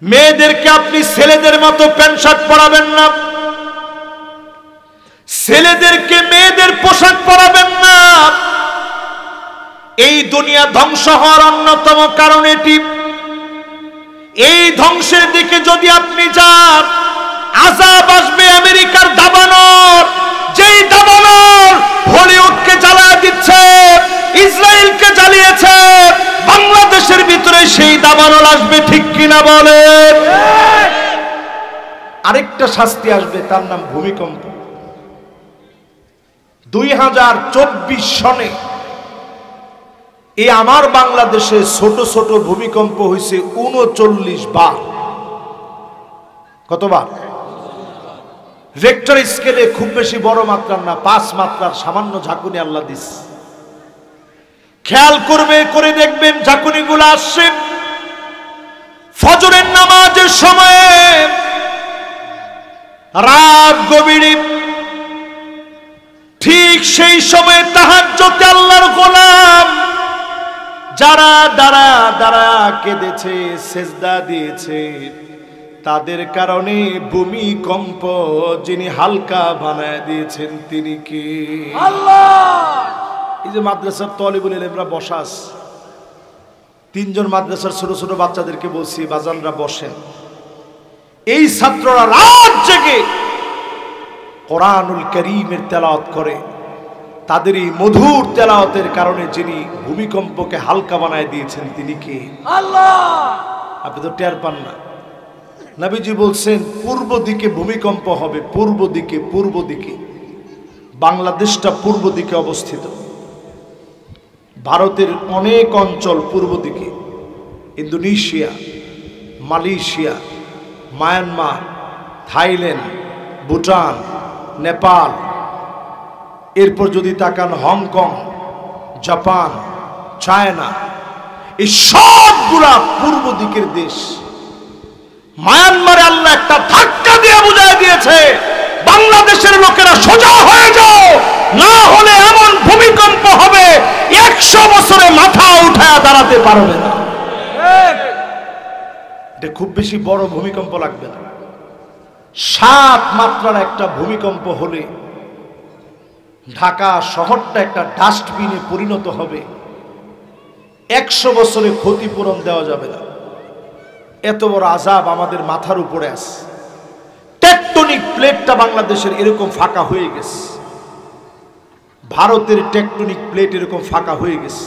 মেয়েদেরকে আপনি ছেলেদের মতো প্যান্ট শার্ট পরাবেন না, ছেলেদেরকে মেয়েদের পোশাক পরাবেন না। এই দুনিয়া ধ্বংস হওয়ার অন্যতম কারণ এটি। এই ধ্বংসের দিকে যদি আপনি যান, আযাব আসবে আমেরিকার দাবানল, যেই দাবানল হলিউডকে জ্বালায় দিচ্ছে, ইসরায়েলকে জ্বালিয়েছে, বাংলাদেশের ভিতরে সেই দাবানল আসবে, ঠিক কিনা বলেন? আরেকটা শাস্তি আসবে, তার নাম ভূমিকম্প। 2024 সনে এই আমার বাংলাদেশে ছোট ছোট ভূমিকম্প হয়েছে 39 বার। কতবার? রেক্টর স্কেলে খুব বেশি বড় মাত্রার না, 5 মাত্রার সামান্য ঝাঁকুনি আল্লাহ দিস। খেয়াল করবে, করে দেখবেন ঝাঁকুনিগুলো আসছে ফজরের নামাজের সময়ে, রাত গভীরে, ঠিক সেই সময় তাহাজ্জুদে আল্লাহর গোলাম যারা দাঁড়া দাঁড়া কেঁদেছে, সেজদা দিয়েছে, তাদের কারণে ভূমিকম্প যিনি হালকা বানায় দিয়েছেন তিনি কে? আল্লাহ। এই যে মাদ্রাসার তলিবুল ইলমরা বসাস, 3 জন মাদ্রাসার ছোট ছোট বাচ্চাদেরকে বলছি, বাজানরা বসেন। এই ছাত্ররা রাত জেগে কোরআনুল কারীমের তেলাওয়াত করে, তাদের এই মধুর তেলাওয়াতের কারণে যিনি ভূমিকম্পকে হালকা বানায় দিয়েছেন তিনি কে? আল্লাহ। আপনি তো টের পান না। নবীজি বলছেন পূর্ব দিকে ভূমিকম্প হবে, পূর্ব দিকে, পূর্ব দিকে। বাংলাদেশটা পূর্ব দিকে অবস্থিত, ভারতের অনেক অঞ্চল পূর্ব দিকে, Indonesia, Malaysia, Myanmar, Thailand, Bhutan, Nepal, এরপর যদি তাকান হংকং, জাপান, চায়না, এই সবগুলা পূর্ব দিকের দেশ। মায়ানমারে আল্লাহ একটা ধাক্কা দিয়ে বুঝায় দিয়েছে, বাংলাদেশের লোকেরা সোজা হয়ে যাও, না হলে এমন ভূমিকম্প হবে 100 বছরে মাথা উঠায় দাঁড়াতে পারবে না। এটা খুব বেশি বড় ভূমিকম্প লাগবে না, 7 মাত্রার একটা ভূমিকম্প হলে ঢাকা শহরটা একটা ডাস্টবিনে পরিণত হবে। 100 বছরে ক্ষতিপূরণ দেওয়া যাবে না। এত বড় আযাব আমাদের মাথার উপরে আছে। টেকটনিক প্লেটটা বাংলাদেশের এরকম ফাঁকা হয়ে গেছে, ভারতের টেকটনিক প্লেট এরকম ফাঁকা হয়ে গেছে।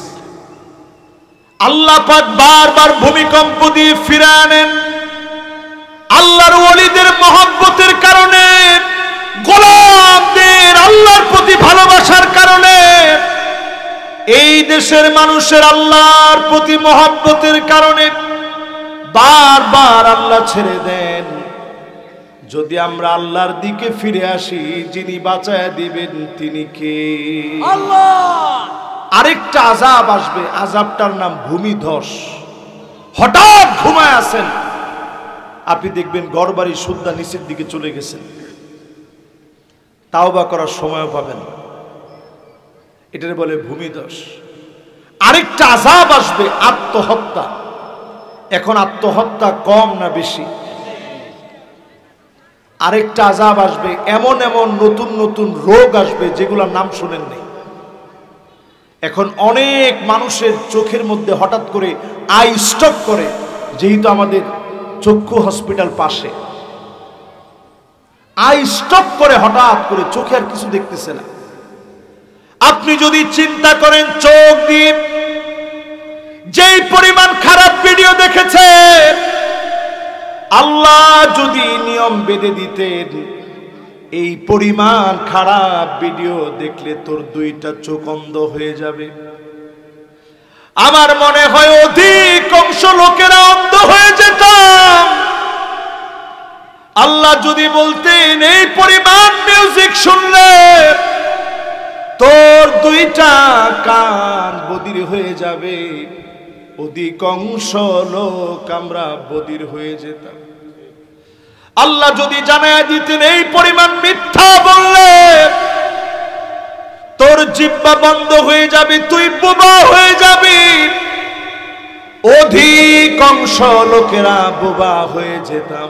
আল্লাহ পাক বারবার ভূমিকম্প দিয়ে ফিরে আনেন। আল্লাহর ওলিদের মহব্বতের কারণে, গোলামদের আল্লাহর প্রতি ভালোবাসার কারণে, এই দেশের মানুষের আল্লাহর প্রতি মহব্বতের কারণে বারবার আল্লাহ ছেড়ে দেন। যদি আমরা আল্লাহর দিকে ফিরে আসি, যিনি বাঁচায় দিবেন তিনি কে? আল্লাহ। আরেকটা আযাব আসবে, আযাবটার নাম ভূমিধস। হঠাৎ ঘুমায় আছেন, আপনি দেখবেন ঘরবাড়ি সুদ্ধা নিচের দিকে চলে গেছেন, তাওবা করার সময় পাবেন। এটার বলে ভূমিধস। আরেকটা আযাব আসবে, আত্মহত্যা। এখন আত্মহত্যা কম না বেশি? আরেকটা আযাব আসবে, এমন এমন নতুন নতুন রোগ আসবে যেগুলোর নাম শুনেননি। এখন অনেক মানুষের চোখের মধ্যে হঠাৎ করে আই স্ট্রোক করে, যেহেতু আমাদের চক্ষু হসপিটাল পাশে, আই স্ট্রোক করে হঠাৎ করে চোখে আর কিছু দেখতেছে না। আপনি যদি চিন্তা করেন, চোখ দিয়ে যেই পরিমাণ খারাপ ভিডিও দেখেছে, আল্লাহ যদি নিয়ম বেঁধে দিতেন, এই পরিমাণ খারাপ ভিডিও দেখলে তোর 2টা চোখ অন্ধ হয়ে যাবে। আমার মনে হয় অধিকাংশ লোকেরা অন্ধ হয়ে যেতাম। আল্লাহ যদি বলতেন এই পরিমাণ মিউজিক শুনলে তোর দুইটা কান বধির হয়ে যাবে, অধিকাংশ লোক আমরা বধির হয়ে যেতাম। আল্লাহ যদি জানায়া দিতেন এই পরিমাণ মিথ্যা বললে তোর জিহ্বা বন্ধ হয়ে যাবে, তুই বোবা হয়ে যাবি, অধিকাংশ লোকেরা বোবা হয়ে যেতাম।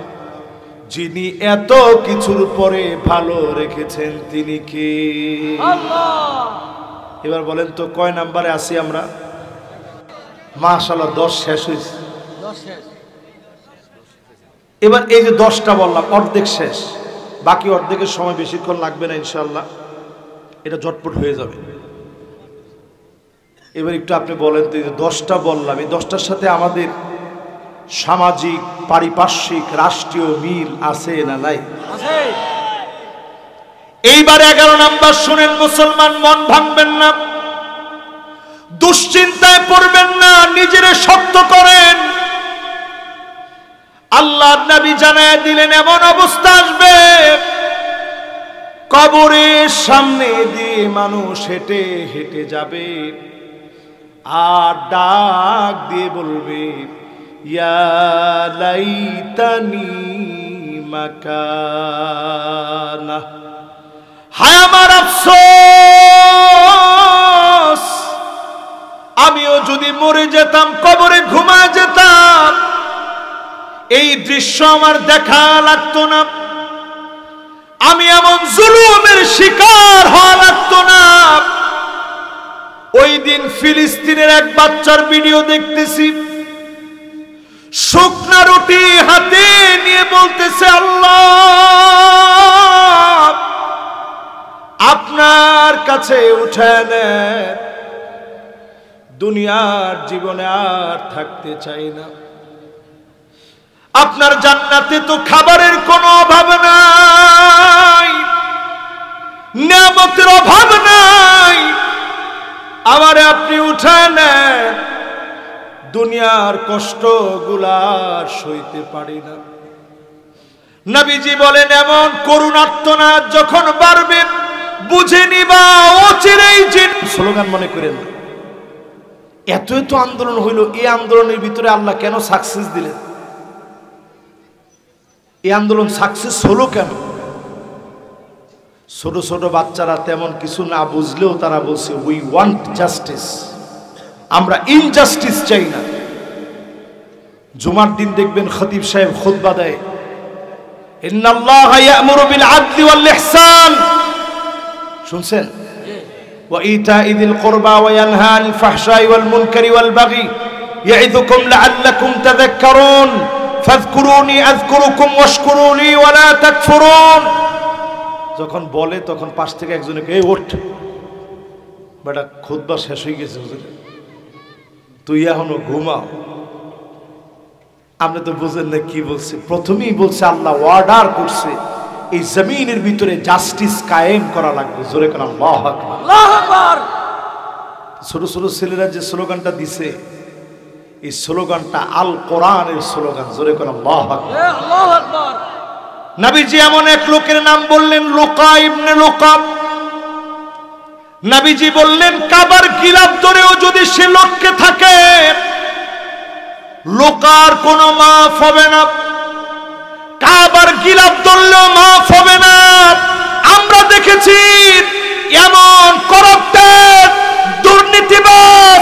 যিনি এত কিছুর পরে ভালো রেখেছেন তিনি কে? আল্লাহ। এবার বলেন তো কয় নাম্বারে আছি আমরা? মাশাআল্লাহ 10 শেষ হয়েছে। এবার এই যে 10টা বললাম অর্ধেক শেষ, বাকি অর্ধেকের সময় বেশিক্ষণ লাগবে না ইনশাআল্লাহ, এটা ঝটপট হয়ে যাবে। এবার একটু আপনি বলেন তো, এই যে 10টা বললাম, এই 10টার সাথে আমাদের সামাজিক, পারিপার্শ্বিক, রাষ্ট্রীয় মিল আছে না নাই? এইবার 11 নাম্বার শুনেন মুসলমান, মন ভাঙবেন না, দুশ্চিন্তায় পড়বেন না, নিজেরে শক্ত করেন। আল্লাহর নবী জানায় দিলেন এমন অবস্থা আসবে কবরের সামনে দিয়ে মানুষ হেঁটে হেঁটে যাবে আর ডাক দিয়ে বলবে ইয়া লাইতানি মাকানা, হায় আমার আফসোস, আমিও যদি মরে যেতাম, কবরে ঘুমায় যেতাম, এই দৃশ্য আমার দেখা লাগতো না, আমি এমন জুলুমের শিকার হওয়া লাগতো না। ওই দিন ফিলিস্তিনের এক বাচ্চার ভিডিও দেখতেছি, শুকনা রুটি হাতে নিয়ে বলতেছে আল্লাহ আপনার কাছে উঠায় নেন, দুনিয়ার জীবনে আর থাকতে চাই না, আপনার জান্নাতে তো খাবারের কোনো অভাব নাই, নিয়ামতের অভাব নাই, আমারে আপনি উঠায় নেন, দুনিয়ার কষ্টগুলার সইতে পারি না। নবীজি বলেন এমন করুণ আর্তনাদ যখন বাড়বে বুঝে নিবা অচিরেই জিন। স্লোগান মনে করেন, এত এত আন্দোলন হইল, এই আন্দোলনের ভিতরে আল্লাহ কেন সাকসেস দিলেন? এই আন্দোলন সাকসেস হলো কেন? ছোট ছোট বাচ্চারা তেমন কিছু না বুঝলেও তারা বলছে উই ওয়ান্ট জাস্টিস, আমরা ইনজাস্টিস চাই না। জুমার দিন দেখবেন খতিব সাহেব খুতবা দেয়, ইন্নাল্লাহা ইয়া'মুরু বিল আদলি ওয়াল ইহসান, শুনছেন? ওয়া ইতা'i যিল কুরবা ওয়া ইয়ানহা আনিল ফাহশাই ওয়াল মুনকারি ওয়াল বাগি ইয়া'iযুকুম লা'আল্লাকুম তাযাক্কারুন ফাযকুরুনি আযকুরুকুম ওয়াশকুরু লি ওয়া লা তাকফুরুন। যখন বলে তখন পাশ থেকে একজনকে এই ওঠ বেটা, খুতবা শেষ হয়ে গেছে, তুই এখনো ঘুমাও। আপনি তো বুঝেন না কি বলছে। প্রথমেই বলছে আল্লাহ অর্ডার করছে এই জমিনের ভিতরে জাস্টিস কায়েম করা লাগবে। জোরে কালাম আল্লাহু আকবার, আল্লাহু আকবার। ছোট ছোট ছেলেরা যে স্লোগানটা দিছে, এই স্লোগানটা আল কোরআনের স্লোগান। জোরে কালাম আল্লাহু আকবার, আল্লাহু আকবার। নবীজি এমন এক লোকের নাম বললেন, লুকা ইবনে লুকা। নবীজি বললেন কাবার গিলাফ ধরেও যদি সে লক্ষ্যে থাকে, লুকার কোনো মাফ হবে না, কাবার গিলাফ ধরলেও মাফ হবে না। আমরা দেখেছি এমন করাপ্টেড, দুর্নীতিবাজ,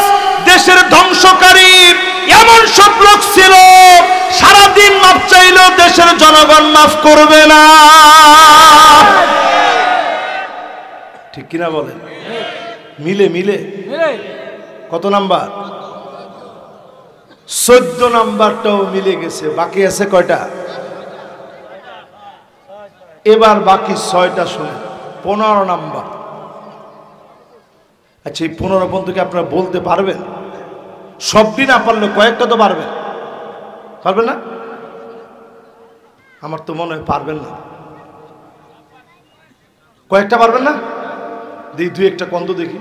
দেশের ধ্বংসকারী এমন সব লোক ছিল, সারাদিন মাপ চাইলেও দেশের জনগণ মাফ করবে না। ঠিক কিনা বলেন? মিলে মিলে কত নাম্বার? 14 নাম্বারটাও মিলে গেছে। বাকি আছে কয়টা? এবার বাকি 6টা শুনে 15 নাম্বার। আচ্ছা, এই 15 পর্যন্ত আপনারা বলতে পারবেন? সবটি না পারলে কয়েকটা তো পারবেন, পারবেন না? আমার তো মনে হয় পারবেন না। কয়েকটা পারবেন না? দেখি দুই একটা কন্দ দেখি।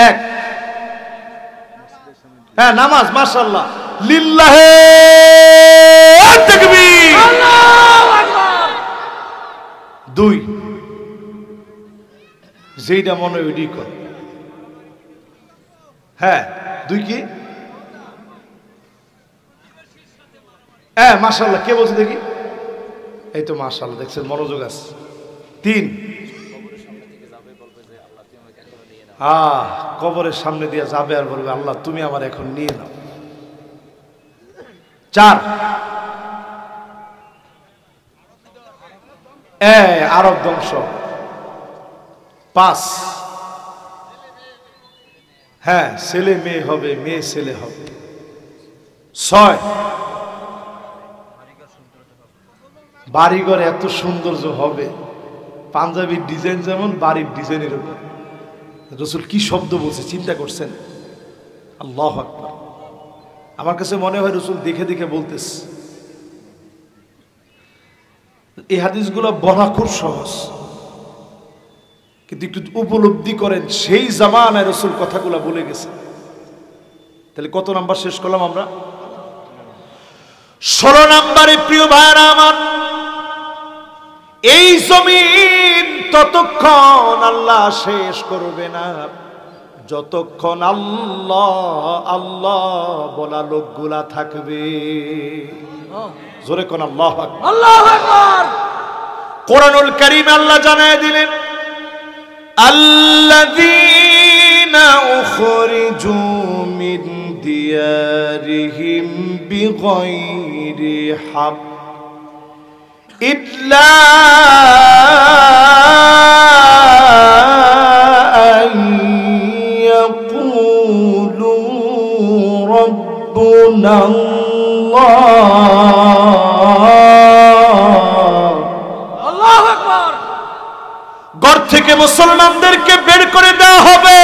এক, হ্যাঁ নামাজ, মাশাআল্লাহ, লিল্লাহে তাকবীর, আল্লাহু 2 যেইটা মনে হয় ওইটাই কর। হ্যাঁ 2 কি? হ্যাঁ মাশাআল্লাহ, কে বলছে দেখি? এই তো মাশাআল্লাহ, দেখছেন মনোযোগ আছে। 3 কবরের সামনে দিয়ে যাবে আর বলবে আল্লাহ তুমি আমার এখন নিয়ে নাও। 4 আরব ধ্বংস। 5 হ্যাঁ ছেলে মেয়ে হবে, মেয়ে ছেলে হবে। 6 বাড়িঘর এত সৌন্দর্য হবে, পাঞ্জাবির ডিজাইন যেমন বাড়ির ডিজাইনের উপর। রাসূল কি শব্দ বলছে চিন্তা করছেন? আল্লাহু আকবার। আমার কাছে মনে হয় রাসূল দেখে দেখে বলতেছে। এই হাদিসগুলো বলা খুব সহজ, কিন্তু একটু উপলব্ধি করেন সেই জামানায় রাসূল কথাগুলো বলে গেছে। তাহলে কত নাম্বার শেষ করলাম আমরা? 16 নম্বরে প্রিয় ভাইরা আমার, এই জমিন ততক্ষণ আল্লাহ শেষ করবে না যতক্ষণ আল্লাহ আল্লাহ বলা লোকগুলা থাকবে। জোরে কোন আল্লাহু আকবার। আল্লাহু আকবার। কোরআনুল কারীমে আল্লাহ জানায় দিলেন আল্লাযীনা উখরিজু মিন দিয়ারিহিম বিগাইরি হক ইল্লা আন ইয়াকুলু রাব্বুনা আল্লাহু আকবার। ঘর থেকে মুসলমানদেরকে বের করে দেওয়া হবে,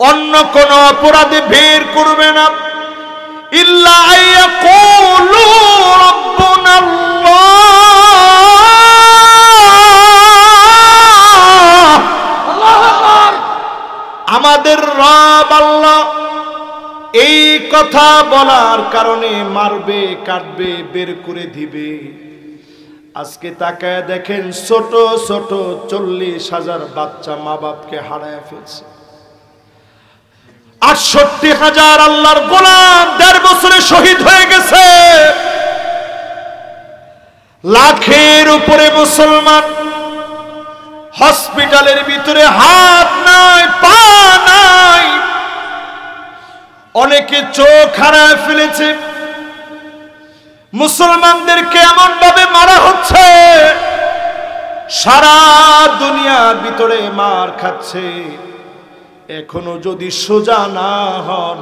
অন্য কোন অপরাধে বের করবে না। ইল্লা আয়াকুলু রাব্বুনা আল্লাহু আকবার, আমাদের রব আল্লাহ। এই কথা বলার কারণে মারবে, কাটবে, বের করে দিবে। আজকে তাকায় দেখেন ছোট ছোট 40,000 বাচ্চা মা বাপকে হারায় ফেলছে। 68,000 আল্লাহর গোলাম 1.5 বছরে শহীদ হয়ে গেছে। লাখের উপরে মুসলমান হসপিটালের ভিতরে হাত নাই, পা নাই, অনেকে চোখ হারায় ফেলেছে। মুসলমানদেরকে এমন ভাবে মারা হচ্ছে, সারা দুনিয়ার ভিতরে মার খাচ্ছে। এখনো যদি সোজা না হন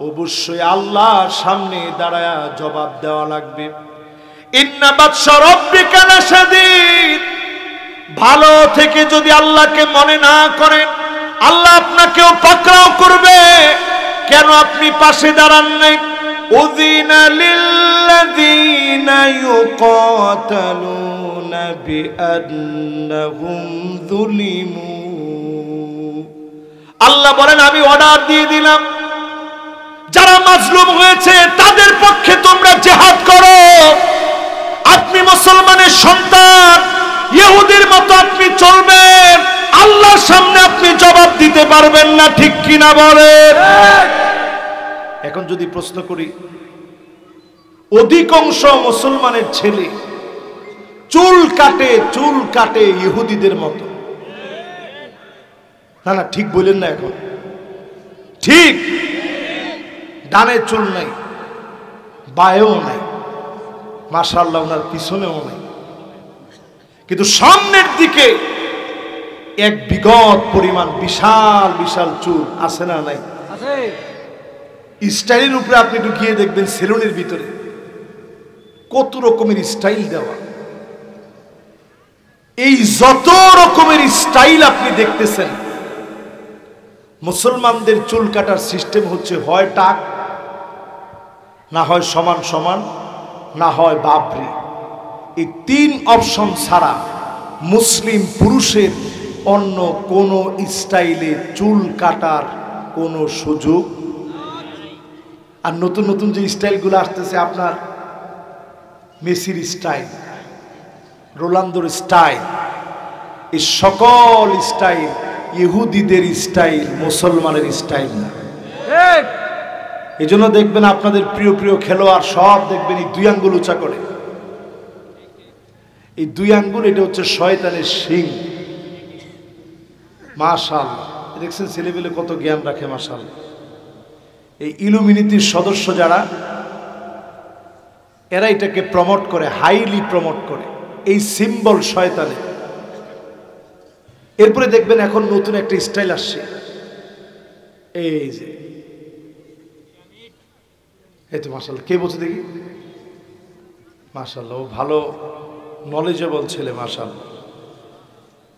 অবশ্যই আল্লাহর সামনে দাঁড়ায়া জবাব দেওয়া লাগবে। ইন্না বাতশা রাব্বিকা লাশাদীদ। ভালো থেকে যদি আল্লাহকে মনে না করেন আল্লাহ আপনাকেও পাকড়াও করবে। কেন আপনি পাশে দাঁড়ান নাই? উযিনা লিল্লাযীনা ইউকাতালুনা বিআন্নাহুম যুলিমু। আল্লাহ বলেন আমি অর্ডার দিয়ে দিলাম যারা মাজলুম হয়েছে তাদের পক্ষে তোমরা জিহাদ করো। আপনি মুসলমানের সন্তান, ইহুদির মতো আপনি চলবেন, আল্লাহর সামনে আপনি জবাব দিতে পারবেন না, ঠিক কিনা বলেন? এখন যদি প্রশ্ন করি, অধিকাংশ মুসলমানের ছেলে চুল কাটে ইহুদিদের মতো। না না ঠিক বলেন না? এখন ঠিক, ডানে চুল নাই, বায়েও নাই, মাশাআল্লাহ ওনার পিছনেও নাই, কিন্তু সামনের দিকে এক বিগত পরিমাণ বিশাল বিশাল চুল আছে না নাই? আছে। স্টাইলের উপরে আপনি ঢুকিয়ে দেখবেন সেলুনের ভিতরে কত রকমের স্টাইল দেওয়া। এই যত রকমের স্টাইল আপনি দেখতেছেন, মুসলমানদের চুল কাটার সিস্টেম হচ্ছে হয় টাক, না হয় সমান সমান, না হয় বাবরি। এই 3 অপশন ছাড়া মুসলিম পুরুষের অন্য কোন স্টাইলে চুল কাটার কোনো সুযোগ। আর নতুন নতুন যে স্টাইলগুলো আসতেছে, আপনার মেসির স্টাইল, রোনালদোর স্টাইল, এই সকল স্টাইল ইহুদিদের স্টাইল, মুসলমানের স্টাইল না। এই জন্য দেখবেন আপনাদের প্রিয় প্রিয় খেলোয়াড় সব দেখবেন এই 2 আঙ্গুল উঁচা করে। এই 2 আঙ্গুল এটা হচ্ছে শয়তানের শিং। মাশাআল্লাহ, দেখছেন ছেলেবেলে কত জ্ঞান রাখে মাশাআল্লাহ। এই ইলুমিনিটির সদস্য যারা, এরা এটাকে প্রমোট করে, হাইলি প্রমোট করে, এই সিম্বল শয়তানের। এরপরে দেখবেন এখন নতুন একটা স্টাইল আসছে, এই যে এই তো মাশাআল্লাহ, কে বলছে দেখি? মাশাআল্লাহ, ও ভালো নলেজেবল ছেলে মাশাআল্লাহ।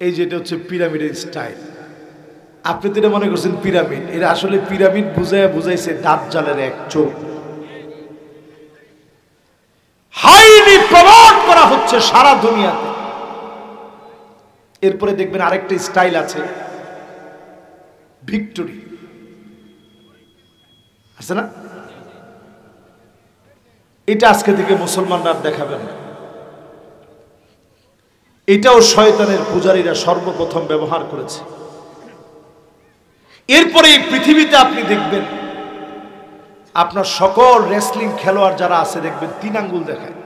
এই যে এটা হচ্ছে পিরামিডের স্টাইল। আপনি তো এটা মনে করছেন পিরামিড, এরা আসলে পিরামিড বুঝাইছে দাজ্জালের এক চোখ। হাইলি প্রমোট করা হচ্ছে সারা দুনিয়াতে। এরপরে দেখবেন আরেকটা স্টাইল আছে, ভিক্টোরি আছে না? এটা আজকে থেকে মুসলমানরা দেখাবেন না। এটাও শয়তানের পূজারীরা সর্বপ্রথম ব্যবহার করেছে। এরপরে এই পৃথিবীতে আপনি দেখবেন আপনার সকল রেসলিং খেলোয়াড় যারা আছে দেখবেন 3 আঙ্গুল দেখায়।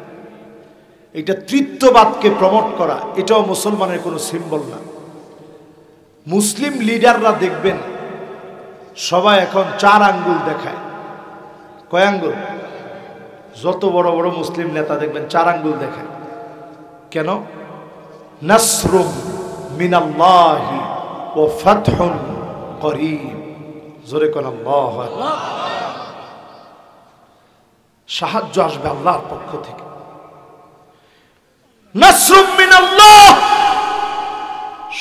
এটা তৃতীয়বাদকে প্রমোট করা, এটাও মুসলমানের কোনো সিম্বল না। মুসলিম লিডাররা দেখবেন সবাই এখন 4 আঙ্গুল দেখায়। কয় আঙ্গুল? যত বড় বড় মুসলিম নেতা দেখবেন 4 আঙ্গুল দেখায়। কেন? নাসরুম মিনাল্লাহি ওয়া ফাতহুন করিব। জোরে কোন আল্লাহু আকবার। সাহায্য আসবে আল্লাহর পক্ষ থেকে। নাসরুম মিনাল্লাহ,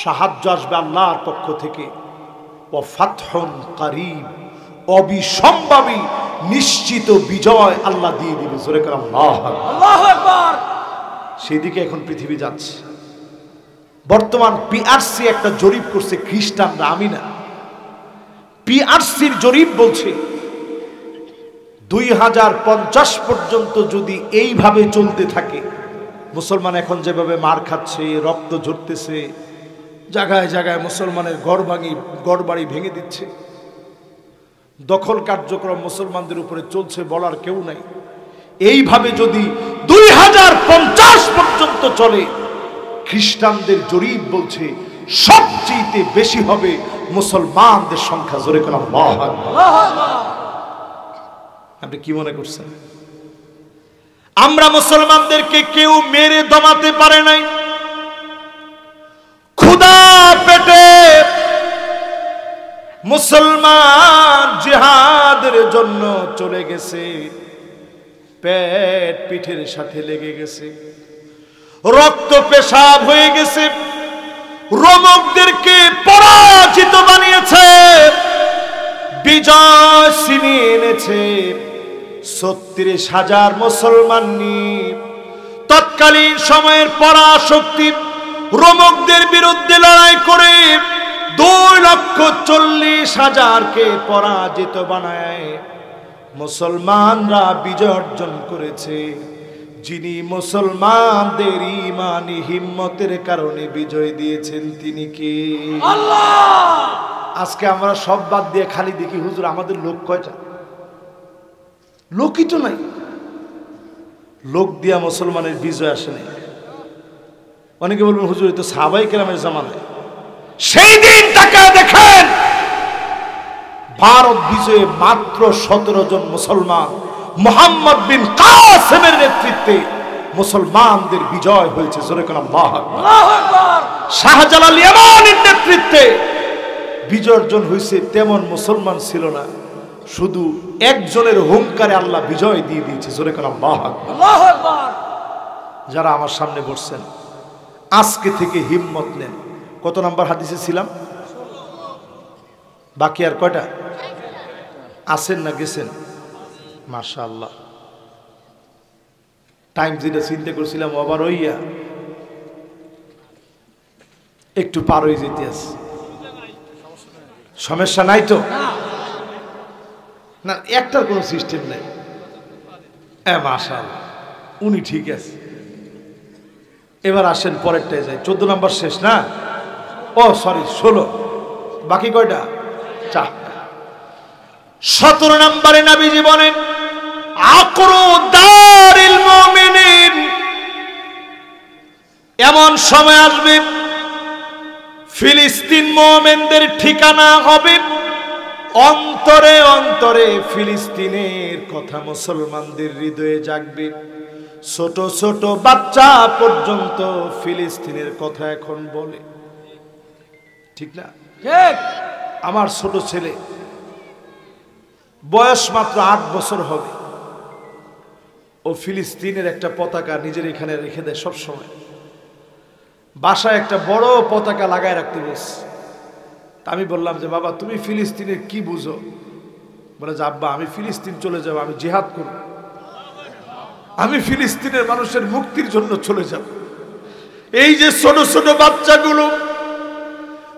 সাহায্য আসবে আল্লাহর পক্ষ থেকে। ওয়া ফাতহুন করিব, অবিসম্ভাবী নিশ্চিত বিজয় আল্লাহ দিয়ে দিবে। জোরে কোন আল্লাহু আকবার। সেদিকে এখন পৃথিবী যাচ্ছে। বর্তমান পিআরসি একটা জরিপ করছে, খ্রিস্টানরা, আমি না, পিআরসির জরিপ বলছে 2050 পর্যন্ত যদি এইভাবে চলতে থাকে, মুসলমান এখন যেভাবে মার খাচ্ছে, রক্ত ঝরতেছে, জায়গায় জায়গায় মুসলমানের গড়বাড়ি ভেঙে দিচ্ছে, দখল কার্যক্রম মুসলমানদের উপরে চলছে, বলার কেউ নাই। এইভাবে যদি 2050 পর্যন্ত চলে, খ্রিস্টানদের জরিপ বলছে সবচেয়ে বেশি হবে মুসলমানদের সংখ্যা। জোরে কোন আল্লাহু আকবার। আপনি কি মনে করছেন? আমরা মুসলমানদেরকে কেউ মেরে দমাতে পারে নাই। ক্ষুধা পেটে মুসলমান জিহাদের জন্য চলে গেছে, পেট পিঠের সাথে লেগে গেছে, রক্ত পেশাব হয়ে গেছে, রোমকদেরকে পরাজিত বানিয়েছে, বিজয় ছিনিয়ে এনেছে। 36,000 মুসলমান নিয়ে তৎকালীন সময়ের পরাশক্তি রোমকদের বিরুদ্ধে লড়াই করে 2,40,000কে পরাজিত বানায় মুসলমানরা বিজয় অর্জন করেছে। যিনি মুসলমানদের ঈমানি হিম্মতের কারণে বিজয় দিয়েছেন তিনি কে? আল্লাহ। আজকে আমরা সব বাদ দিয়ে খালি দেখি হুজুর আমাদের লোক কয়টা? লোকই তো নাই। লোক দিয়া মুসলমানের বিজয় আসে নাই। অনেকে বলবেন হুজুর তো সাহাবায়ে কেরামের জামানায়। সেই দিন তাকে দেখেন, ভারত বিজয়ে মাত্র 17 জন মুসলমান, মুহাম্মদ বিন কাসেমের নেতৃত্বে মুসলমানদের বিজয় হয়েছে। জোরে কোন আল্লাহু আকবার। শাহজালাল ইয়ামানির নেতৃত্বে বিজয় অর্জন হয়েছে। তেমন মুসলমান ছিল না, শুধু একজনের হুঙ্কারে আল্লাহ বিজয় দিয়ে দিয়েছে। জোরে কোন আল্লাহু আকবার। যারা আমার সামনে বসছেন আজকে থেকে হিম্মত নেন। কত নাম্বার হাদিসে ছিলাম? বাকি আর কয়টা আছেন না গেছেন? মাশাআল্লাহ। টাইম যেটা চিন্তা করছিলাম আবার হইয়া একটু পার হয়ে যেতে আছে। সমস্যা নাই তো? না, একটার কোনো সিস্টেম নাই। মাশাআল্লাহ, উনি ঠিক আছে। এবার আসেন পরেরটায় যাই। 14 নাম্বার শেষ না? ও সরি 16, বাকি কয়টা? 4টা। 17 নম্বরে নবীজি বলেন আকরু দারিল মুমিনিন, এমন সময় আসবে ফিলিস্তিন মুমিনদের ঠিকানা হবে অন্তরে অন্তরে। ফিলিস্তিনের কথা মুসলমানদের হৃদয়ে জাগবে। ছোট ছোট বাচ্চা পর্যন্ত ফিলিস্তিনের কথা এখন বলে, ঠিক না? ঠিক। আমার ছোট ছেলে বয়স মাত্র 8 বছর হবে, ও ফিলিস্তিনের একটা পতাকা নিজের এখানে রেখে দেয় সব সময়। বাসায় একটা বড় পতাকা লাগায় রাখতে বলছে। আমি বললাম যে বাবা তুমি ফিলিস্তিনের কি বুঝো? বলে যে আব্বা আমি ফিলিস্তিন চলে যাব, আমি জিহাদ করব, আমি ফিলিস্তিনের মানুষের মুক্তির জন্য চলে যাব। এই যে ছোট ছোট বাচ্চাগুলো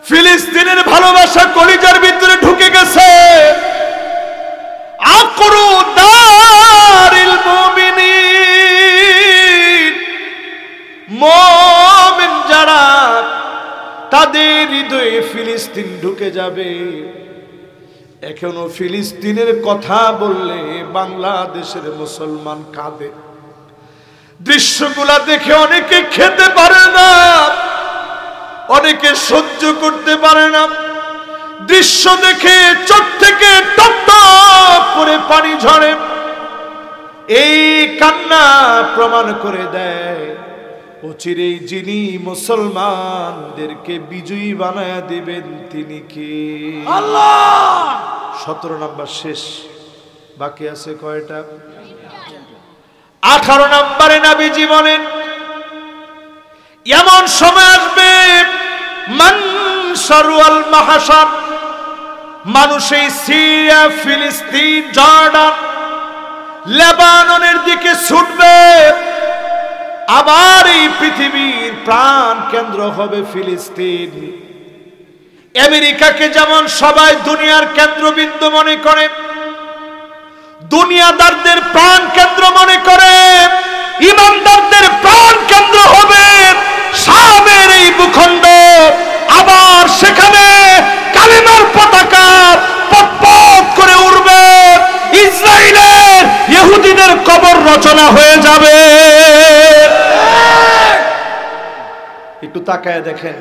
ফিলিস্তিনের ভালোবাসা কলিজার ভিতরে ঢুকে গেছে। আকরু দারিল মুমিনিন, মুমিন যারা তাদের হৃদয়ে ফিলিস্তিন ঢুকে যাবে। এখনো ফিলিস্তিনের কথা বললে বাংলাদেশের মুসলমান কাঁদে। দৃশ্যগুলা দেখে অনেকে খেতে পারে না, অনেকে সহ্য করতে পারে না। দৃশ্য দেখে চোখ থেকে টপ টপ করে পানি ঝরে। এই কান্না প্রমাণ করে দেয় অচিরেই যিনি মুসলমানদেরকে বিজয়ী বানায় দিবেন তিনি কে? আল্লাহ। 17 নাম্বার শেষ, বাকি আছে কয়টা? 18 নম্বরে নবীজি বলেন এমন সময় আসবে মানশারু আল মাহশার, মানুষ এই সিরিয়া, ফিলিস্তিন, জর্ডান, লেবাননের দিকে ছুটবে। আবার এই পৃথিবীর প্রাণ কেন্দ্র হবে ফিলিস্তিন। আমেরিকাকে যেমন সবাই দুনিয়ার কেন্দ্রবিন্দু মনে করে, দুনিয়াদারদের প্রাণ কেন্দ্র মনে করে, ইমানদারদের প্রাণ কেন্দ্র হবে শামের এই ভূখণ্ড। আবার সেখানে কালিমার পতাকা পটপট করে উড়বে। ইসরায়েলের ইহুদিদের কবর রচনা হয়ে যাবে। একটু তাকায় দেখেন,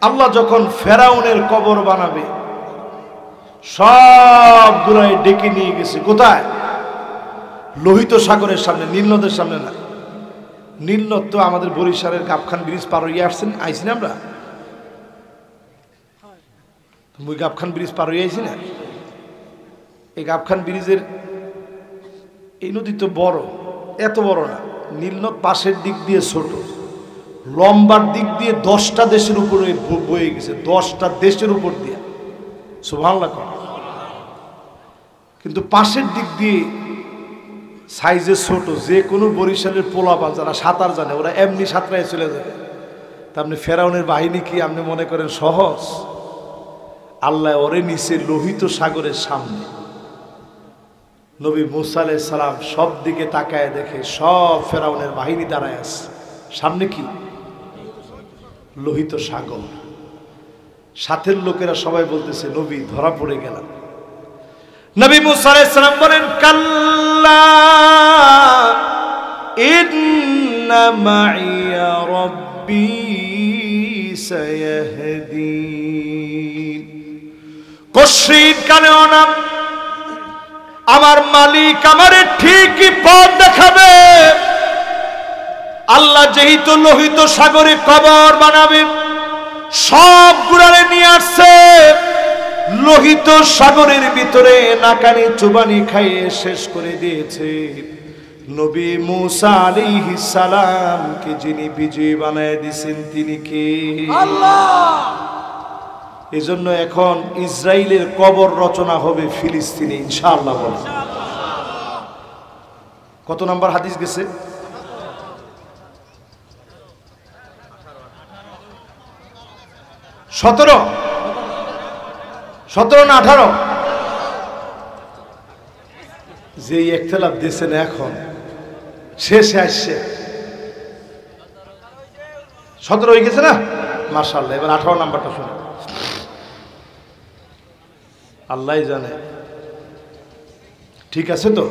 আল্লাহ যখন ফেরাউনের কবর বানাবে সবগুলাই ডেকে নিয়ে গেছে কোথায়? লোহিত সাগরের সামনে, নীল নদের সামনে না। নীল নদ তো আমাদের বরিশালের গাবখান ব্রিজ পার হয়ে আসছেন, আইসি না আমরা? ওই গাবখান ব্রিজ পার হয়ে আইসি না? এই গাবখান ব্রিজের এই নদী তো বড়, এত বড় না। নীল নদ পাশের দিক দিয়ে ছোট, লম্বার দিক দিয়ে 10টা দেশের উপরে বয়ে গেছে, 10টা দেশের উপর দিয়ে। সুবহানাল্লাহ। কিন্তু পাশের দিক দিয়ে সাইজে ছোট, যে কোনো বরিশালের পোলাপান যারা সাঁতার জানে ওরা এমনি সাঁতরায় চলে যাবে। তা আপনি ফেরাউনের বাহিনী কি আপনি মনে করেন সহজ? আল্লাহ ওরে নিচে লোহিত সাগরের সামনে। নবী মুসা আলাইহিস সালাম সব দিকে তাকায় দেখে সব ফেরাউনের বাহিনী দাঁড়ায় আছে। সামনে কি? লোহিত সাগর। সাথের লোকেরা সবাই বলতেছে নবী ধরা পড়ে গেলাম। নবী মুসা আলাইহিস সালাম বলেন কাল্লা ইন্না মাইয়া রাব্বি সায়াহদিন। কশিন কানেও না, আমার মালিক আমারে ঠিকই পথ দেখাবে। আল্লাহ যেহেতু লোহিত সাগরে কবর বানাবে, সব গুড়ারে নিয়ে আসছে। লোহিত সাগরের ভিতরে নাকানি চুবানি খাইয়ে শেষ করে দিয়েছে নবী মুসা আলাইহিস সালামকে। যিনি বিজয়ী বানায় দিয়েছেন তিনি কে? আল্লাহ। এজন্য এখন ইসরায়েলের কবর রচনা হবে ফিলিস্তিনে ইনশাআল্লাহ। বলে কত নাম্বার হাদিস গেছে? 17 না 18? যে ইখতিলাফ দিয়েছেন এখন শেষে আসছে 17 হয়ে গেছে না? মাশাআল্লাহ। এবার 18 নাম্বারটা শুনুন। আল্লাহই জানে ঠিক আছে তো?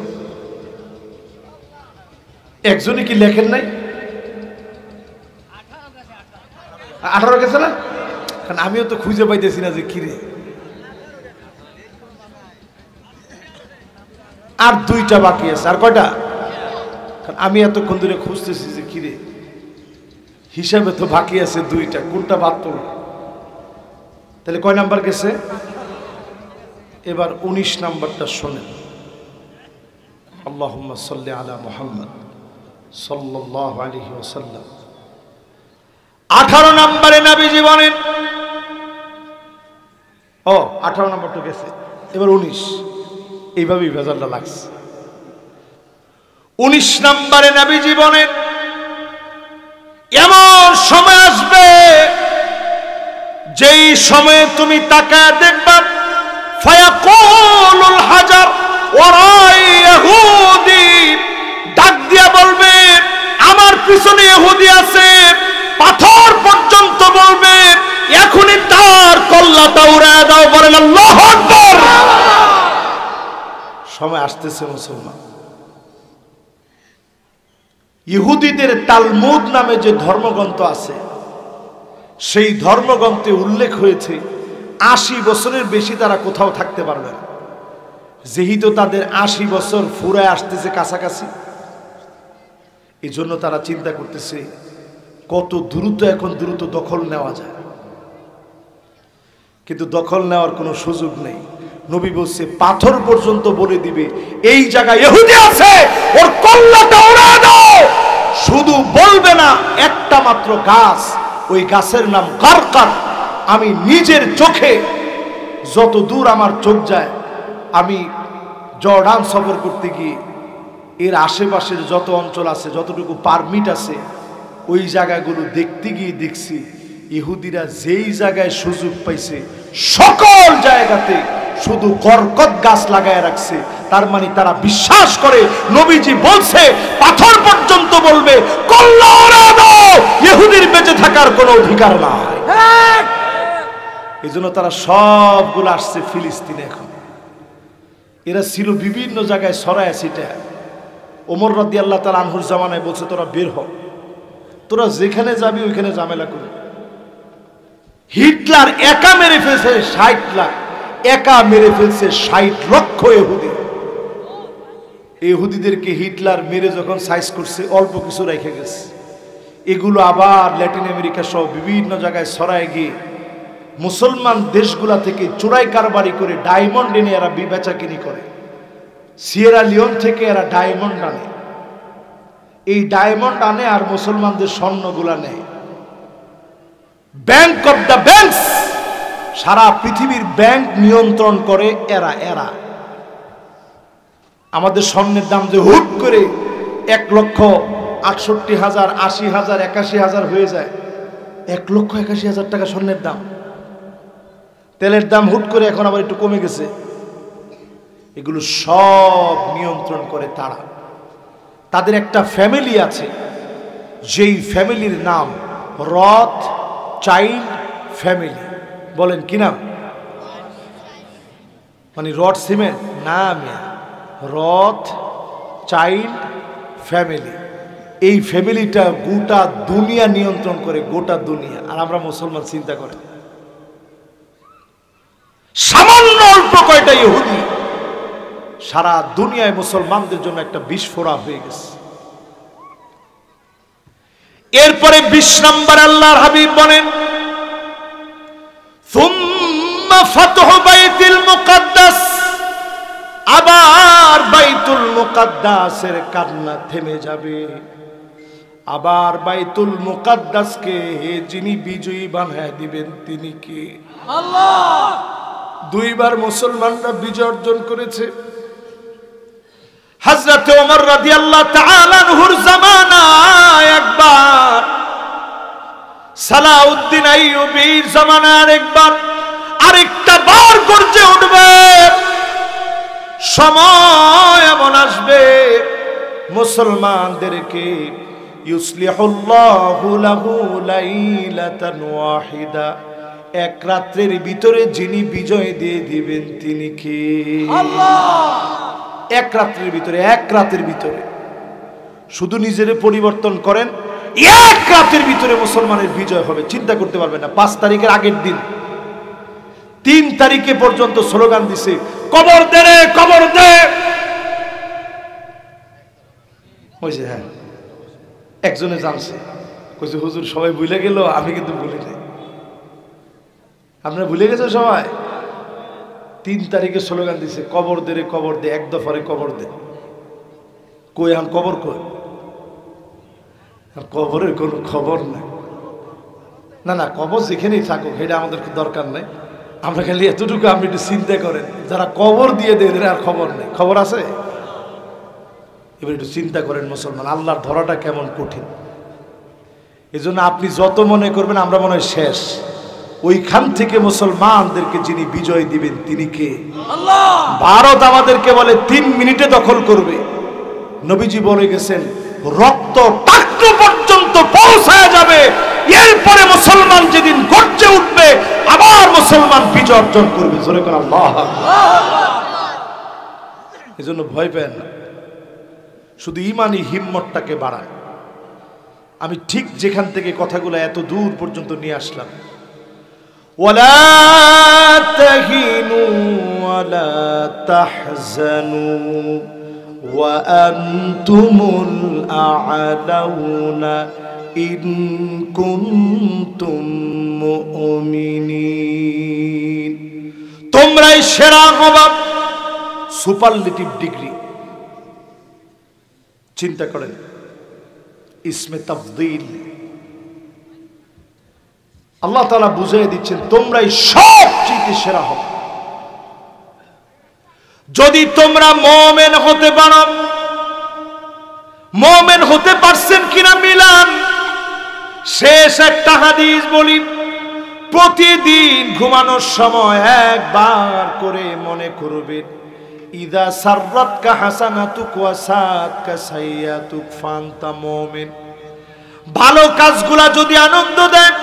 একজনই কি লেখেন নাই? 18 গেছে না? কারণ আমিও তো খুঁজে পাইতেছি না যে কিরে। আর 2টা বাকি আছে। আর কয়টা? কারণ আমি এতক্ষণ ধরে খুঁজতেছি যে কিরে, হিসাবে তো বাকি আছে 2টা, কোনটা বাদ পড়ল? তাহলে কয় নাম্বার গেছে? এবার 19 নাম্বারটা শোনেন। আল্লাহুম্মা সাল্লি আলা মুহাম্মদ সাল্লাল্লাহু আলাইহি ওয়াসাল্লাম। 18 নম্বরে নবীজি বলেন, 18 নম্বরটা গেছে, এবার 19। এইভাবেই ভেজালটা লাগছে। 19 নম্বরে নবীজি বলেন, এমন সময় আসবে যেই সময়ে তুমি তাকায় দেখবা, ফায়াকুলুল হাজার ওয়ারাই ইহুদি, ডাক দিয়া বলবে আমার পিছনে ইহুদি আছে। পাথর পর্যন্ত বলবে এখনই তার কল্লাটা উড়ায় দাও। বলেন আল্লাহু আকবার। সময় আসতেছে মুসলমান। ইহুদিদের তালমুদ নামে যে ধর্মগ্রন্থ আছে, সেই ধর্মগ্রন্থে উল্লেখ হয়েছে 80 বছরের বেশি তারা কোথাও থাকতে পারবে না। যেহেতু তাদের 80 বছর ফুরায় আসতেছে কাছাকাছি, এই জন্য তারা চিন্তা করতেছে কত দ্রুত এখন দ্রুত দখল নেওয়া যায়। কিন্তু দখল নেওয়ার কোনো সুযোগ নেই। নবী বলছে পাথর পর্যন্ত বলে দিবে এই জায়গায় ইহুদি আছে, ওর কল্লাটা উড়ায় দাও। শুধু বলবে না, একটা মাত্র গাছ, ওই গাছের নাম কারকার। আমি নিজের চোখে, যত দূর আমার চোখ যায়, আমি জর্ডান সফর করতে গিয়ে এর আশেপাশের যত অঞ্চল আছে, যতটুকু পারমিট আছে, ওই জায়গাগুলো দেখতে গিয়ে দেখছি ইহুদিরা যেই জায়গায় সুযোগ পাইছে সকল জায়গাতে শুধু বরকত গাছ লাগায় রাখছে। তার মানে তারা বিশ্বাস করে নবীজি বলছে পাথর পর্যন্ত বলবে কল্লা উড়ায় দাও, ইহুদির বেঁচে থাকার কোনো অধিকার নাই। এই জন্য তারা সবগুলো আসছে ফিলিস্তিনে। এখন এরা ছিল বিভিন্ন জায়গায় ছড়ায় ছিটায়। ওমর রাদিয়াল্লাহু তাআলা আনহুর জামানায় বলছে তোরা বের হ, তোরা যেখানে যাবি ওইখানে ঝামেলা করবি। হিটলার একা মেরে ফেলছে 60 লাখ, একা মেরে ফেলছে 60 লক্ষ ইহুদি। ইহুদিদেরকে হিটলার মেরে যখন সাইজ করছে অল্প কিছু রেখে গেছে। এগুলো আবার ল্যাটিন আমেরিকা সহ বিভিন্ন জায়গায় ছড়ায় গিয়ে মুসলমান দেশগুলা থেকে চোরাই কারবারি করে ডায়মন্ড এনে এরা বেচাকিনি করে। সিয়েরা লিওন থেকে এরা ডায়মন্ড আনে, এই ডায়মন্ড আনে আর মুসলমানদের স্বর্ণগুলা নেয়। ব্যাংক অফ দ্য ব্যাংকস, সারা পৃথিবীর ব্যাংক নিয়ন্ত্রণ করে এরা। আমাদের স্বর্ণের দাম যে হুট করে 1,68,000, 80,000, 81,000 হয়ে যায়, 1,81,000 টাকা স্বর্ণের দাম। তেলের দাম হুট করে এখন আবার একটু কমে গেছে। এগুলো সব নিয়ন্ত্রণ করে তারা। তাদের একটা ফ্যামিলি আছে, যেই ফ্যামিলির নাম রথ চাইল্ড ফ্যামিলি। বলেন কি নাম? মানে রড সিমেন্ট না, মিয়া, রথ চাইল্ড ফ্যামিলি। এই ফ্যামিলিটা গোটা দুনিয়া নিয়ন্ত্রণ করে, গোটা দুনিয়া। আর আমরা মুসলমান চিন্তা করে সামান্য অল্প কয়টা ইহুদি সারা দুনিয়ায় মুসলমানদের জন্য একটা বিস্ফোরা হয়ে গেছে। এরপরে 20 নম্বর আল্লাহর হাবিব বলেন, সুম্মা ফাতহু বাইতুল মুকাদ্দাস, আবার বাইতুল মুকাদ্দাসের কান্না থেমে যাবে। আবার বাইতুল মুকাদ্দাসকে যিনি বিজয়ী বানায় দিবেন তিনি কে? আল্লাহ। 2 বার মুসলমানরা বিজয় অর্জন করেছে। হযরত ওমর রাদিয়াল্লাহু তাআলা আনহুর জামানায় একবার, সালাউদ্দিন আইয়ুবীর জামানায় একবার, আরেকটা বার গর্জে উঠবে। সময় এমন আসবে মুসলমানদেরকে ইউসলিহুল্লাহু লাহু লাইলাতান ওয়াহিদা, এক রাত্রের ভিতরে যিনি বিজয় দিয়ে দিবেন তিনি কে? আল্লাহ। এক রাত্রের ভিতরে, এক রাতের ভিতরে শুধু নিজের পরিবর্তন করেন, এক রাতের ভিতরে মুসলমানের বিজয় হবে। চিন্তা করতে পারবেন না। 5 তারিখের আগের দিন 3 তারিখে পর্যন্ত স্লোগান দিছে, কবর দে রে, কবর দে। বুঝছে? হ্যাঁ, একজনে জানছে, কইছে হুজুর সবাই ভুলে গেল, আমি কিন্তু ভুলি নাই। আপনারা ভুলে গেছেন সবাই? 3 তারিখে স্লোগান দিছে, কবর দে রে, কবর দে, এক দফারে কবর দে। কই এখন কবর কই? আর কবরের কোনো খবর নাই। না না, কবর যেখানেই থাকুক, এটা আমাদের দরকার নাই। আমরা খালি এতটুকু আপনি একটু চিন্তা করেন, যারা কবর দিয়ে দেয় এদের আর খবর নেই। খবর আছে? এবার একটু চিন্তা করেন মুসলমান, আল্লাহর ধরাটা কেমন কঠিন। এই জন্য আপনি যত মনে করবেন আমরা মনে হয় শেষ, ওইখান থেকে মুসলমানদেরকে যিনি বিজয় দিবেন তিনি কে? আল্লাহ। ভারত আমাদেরকে বলে 3 মিনিটে দখল করবে। নবীজি বলে গেছেন রক্ত টাকনু পর্যন্ত পৌঁছায় যাবে, এরপরে মুসলমান যেদিন গর্জে উঠবে আবার মুসলমান বিজয় অর্জন করবে। জোরে করে আল্লাহু আকবার। এজন্য ভয় পেন না, শুধু ঈমানি হিম্মতটাকে বাড়ায়। আমি ঠিক যেখান থেকে কথাগুলো এত দূর পর্যন্ত নিয়ে আসলাম, ওয়ালা তাহিনু ওয়ালা তাহজানু ওয়া আনতুমুল আ'লাউনা ইন কুনতুম মুমিনিন। তোমরাই সেরা হবা, সুপারলেটিভ ডিগ্রি। চিন্তা করেন, ইসমে তাফদীল আল্লাহ তাআলা বুঝিয়ে দিচ্ছেন তোমরাই সবচেয়ে সেরা হবে। যদি তোমরা মুমিন হতে পারো, মুমিন হতে পারছেন কিনা মিলান। শেষ একটা হাদিস বলি, প্রতিদিন ঘুমানোর সময় একবার করে মনে করবেন, ইদা সাররাতকা হাসানাতুক ওয়া সাআতকা সাইয়াতুক ফান্তা মুমিন। ভালো কাজগুলা যদি আনন্দ দেন,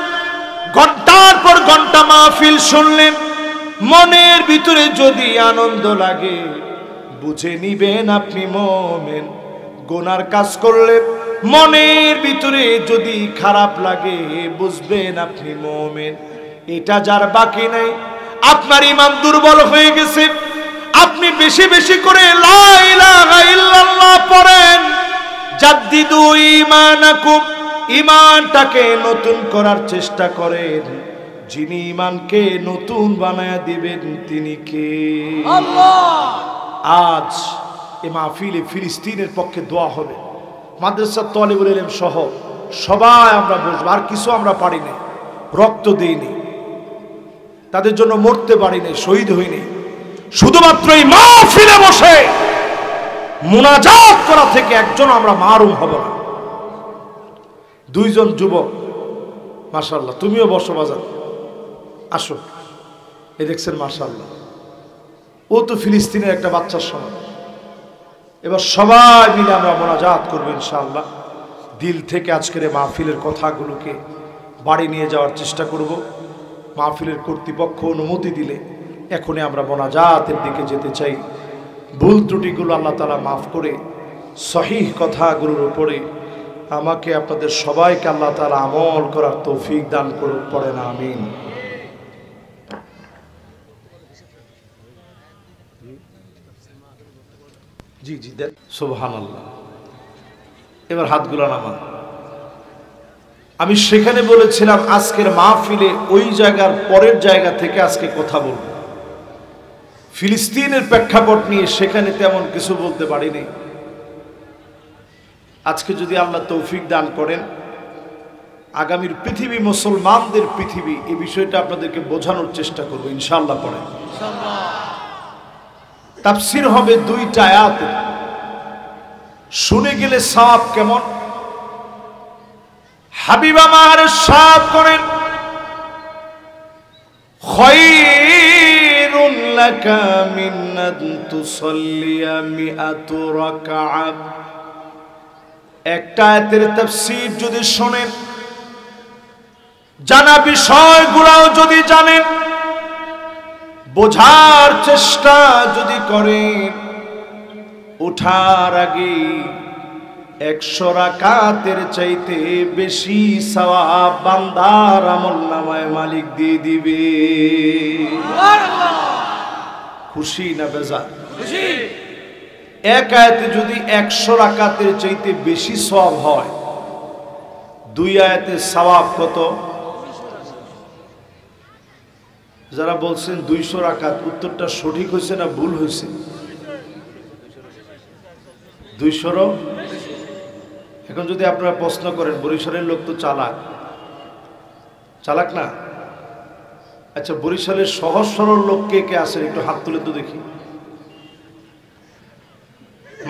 ঘন্টার পর ঘন্টা মাহফিল শুনলেন, মনের ভিতরে যদি আনন্দ লাগে, বুঝে নিবেন আপনি মুমিন। গুনার কাজ করলে মনের ভিতরে যদি খারাপ লাগে, বুঝবেন আপনি মুমিন। এটা যার বাকি নাই, আপনার ঈমান দুর্বল হয়ে গেছে। আপনি বেশি বেশি করে লা ইলাহা ইল্লাল্লাহ পড়েন, জাদ্দিদু ঈমানাকুম, ঈমানটাকে নতুন করার চেষ্টা করেন। যিনি ঈমানকে নতুন বানায়া দিবেন তিনি কে? আল্লাহ। আজ এই মাহফিলে ফিলিস্তিনের পক্ষে দোয়া হবে। মাদ্রাসার তালিবুল ইলম সহ সবাই আমরা বসবো। আর কিছু আমরা পারি নাই, রক্ত দেইনি, তাদের জন্য মরতে পারি নাই, শহীদ হইনি। শুধুমাত্র এই মাহফিলে বসে মুনাজাত করা থেকে একজন আমরা মাহরুম হব না। 2 জন যুবক, মাশাআল্লাহ, তুমিও বসো বাজার, আসো। এ দেখছেন মাশাআল্লাহ, ও তো ফিলিস্তিনের একটা বাচ্চার সমান। এবার সবাই মিলে আমরা মুনাজাত করবো ইনশাআল্লাহ। দিল থেকে আজকের এই মাহফিলের কথাগুলোকে বাড়ি নিয়ে যাওয়ার চেষ্টা করব। মাহফিলের কর্তৃপক্ষ অনুমতি দিলে এখনই আমরা মুনাজাতের দিকে যেতে চাই। ভুল ত্রুটিগুলো আল্লাহ তাআলা মাফ করে সহিহ কথাগুলোর উপরে আমাকে আপনাদের সবাইকে আল্লাহ তাআলা আমল করার তৌফিক দান করুন। পড়েন আমিন। জি জি দেন, সুবহানাল্লাহ। এবার হাতগুলো নামান। আমি সেখানে বলেছিলাম আজকের মাহফিলে ওই জায়গার পরের জায়গা থেকে আজকে কথা বলবো। ফিলিস্তিনের প্রেক্ষাপট নিয়ে সেখানে তেমন কিছু বলতে পারিনি। আজকে যদি আল্লাহ তৌফিক দান করেন, আগামীর পৃথিবী মুসলমানদের পৃথিবী, এই বিষয়টা আপনাদেরকে বোঝানোর চেষ্টা করব ইনশাআল্লাহ। পড়েন তাফসীর হবে 2টা আয়াত, শুনে গেলে সওয়াব কেমন। হাবিব আমার সাথ করেন, খায়রুন লাকা মিন আন তুসাল্লিয়া মিআতু রাকআত। একটা আয়াতের তাফসীর যদি শোনেন, জানা বিষয়গুলোও যদি জানেন, বোঝার চেষ্টা যদি করেন, ওঠার আগে 100 রাকাতের চাইতে বেশি সওয়াব বান্দার আমলনামায় মালিক দিয়ে দিবে। খুশি না বেজার? খুশি। এক আয়াতে যদি 100 রাকাতের চাইতে বেশি সওয়াব হয়, 2 আয়াতের সওয়াব কত? যারা বলছেন 200 রাকাত, উত্তরটা সঠিক হয়েছে না ভুল হয়েছে? 200। এখন যদি আপনারা প্রশ্ন করেন, বরিশালের লোক তো চালাক, চালাক না? আচ্ছা, বরিশালের সহজ সরল লোক কে কে আছেন একটু হাত তুলে তো দেখি।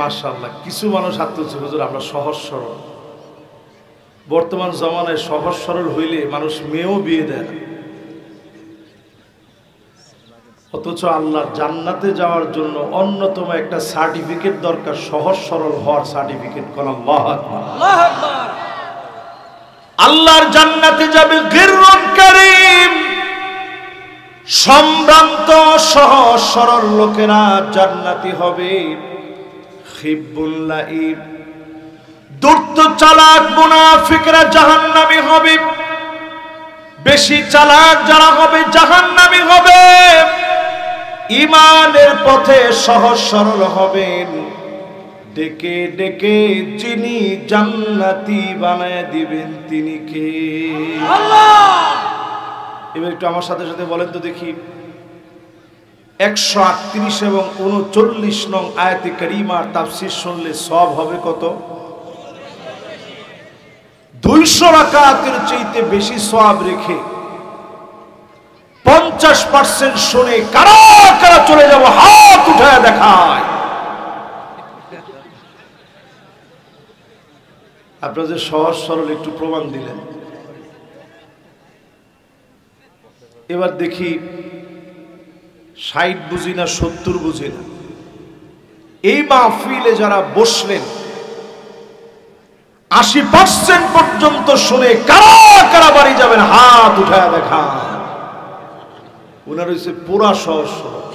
মাশাআল্লাহ, কিছু মানুষ হাত তুলছে। হুজুর আমরা সহজ সরল। বর্তমান জমানায় সহজ সরল হইলে মানুষ মেয়েও বিয়ে দেয় না, অথচ আল্লাহর জান্নাতে যাওয়ার জন্য অন্যতম একটা সার্টিফিকেট দরকার, সহজ সরল হওয়ার সার্টিফিকেট। কোন আল্লাহু আকবার, আল্লাহু আকবার। আল্লাহর জান্নাতে যাবে গিররুন কারীম, সম্ভ্রান্ত সহজ সরল লোকেরা জান্নাতি হবে। খিব্বুল লাইব, দুর্ত চালাক মুনাফিকরা জাহান্নামী হবে। বেশি চালাক যারা হবে জাহান্নামী হবে। ঈমানের পথে সহজ সরল হবেন, ডেকে ডেকে যিনি জান্নাতি বানায় দিবেন তিনি কে? আল্লাহ। এবার একটু আমার সাথে সাথে বলেন তো দেখি, 138 এবং 39 নং আয়াতে কারিমার তাফসীর শুনলে সওয়াব হবে কত? 200 রাকাতের চাইতে বেশি সওয়াব রেখে 50% শুনে কারা কারা চলে যাব হাত উঠায় দেখায়। আপনারা যে সহজ সরল একটু প্রমাণ দিলেন। এবার দেখি 60 বুঝি না 70 বুঝি না, এই মাহফিলে যারা বসলেন 80% পর্যন্ত শুনে কারা কারা বাড়ি যাবেন হাত উঠায় দেখা। ওনার হচ্ছে পুরা সহজ সরল।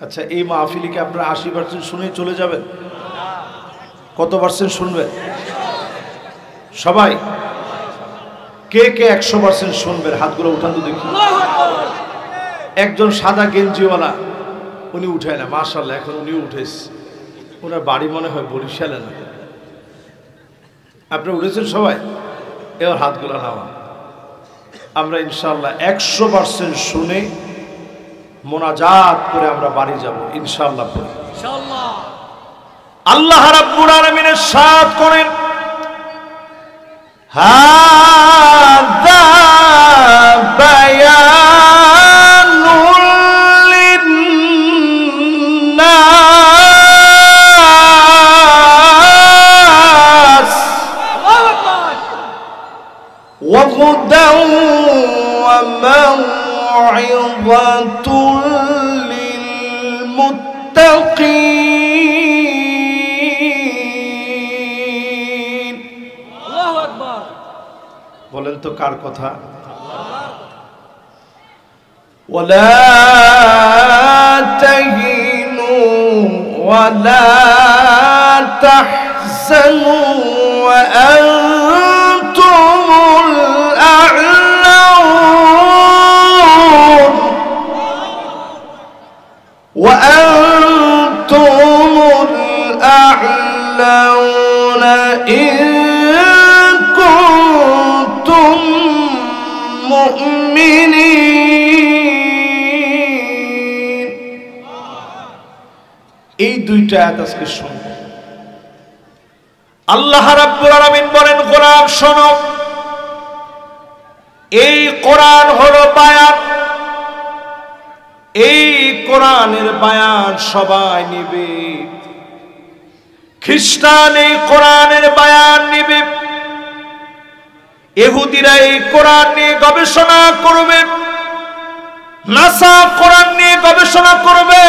আচ্ছা, এই মাহফিলকে আপনারা 80% শুনে চলে যাবেন? কত পার্সেন্ট শুনবেন? সবাই? কে কে 100% শুনবেন হাতগুলো উঠান তো দেখি। একজন সাদা গেঞ্জিওয়ালা, উনি উঠায় না, মাশাআল্লাহ এখন উনি উঠেছে। ওনার বাড়ি মনে হয় বরিশালে না। আপনারা উঠেছেন সবাই? এবার হাতগুলো নামান। আমরা ইনশাআল্লাহ 100% শুনে মোনাজাত করে আমরা বাড়ি যাব ইনশাআল্লাহ। ইনশাআল্লাহ। আল্লাহ রাব্বুল আলামিন ইরশাদ করেন, হাযা বায়ানুল লিন্নাস ওয়া হুদাও ওয়া মাউইযাতুল লিল মুত্তাকিন। আল্লাহু আকবার। বলেন তো কার কথা? ওয়ালা তাহিনু ওয়ালা তাহজানু ওয়া আনতুমুল আ'লাউন ওয়া আনতুমুল আ'লাউন ইন কুনতুম মুমিনিন। এই দুইটা আয়াত আজকে শুনবো। আল্লাহ রাব্বুল আলামিন বলেন, কোরআন শোনো, এই কোরআন হলো বায়ান, এই কোরআনের বায়ান সবাই নিবে। খ্রিস্টান এই কোরআনের বায়ান নিবে, ইহুদিরা এই কোরআন নিয়ে গবেষণা করবে, নাসা কোরআন নিয়ে গবেষণা করবে,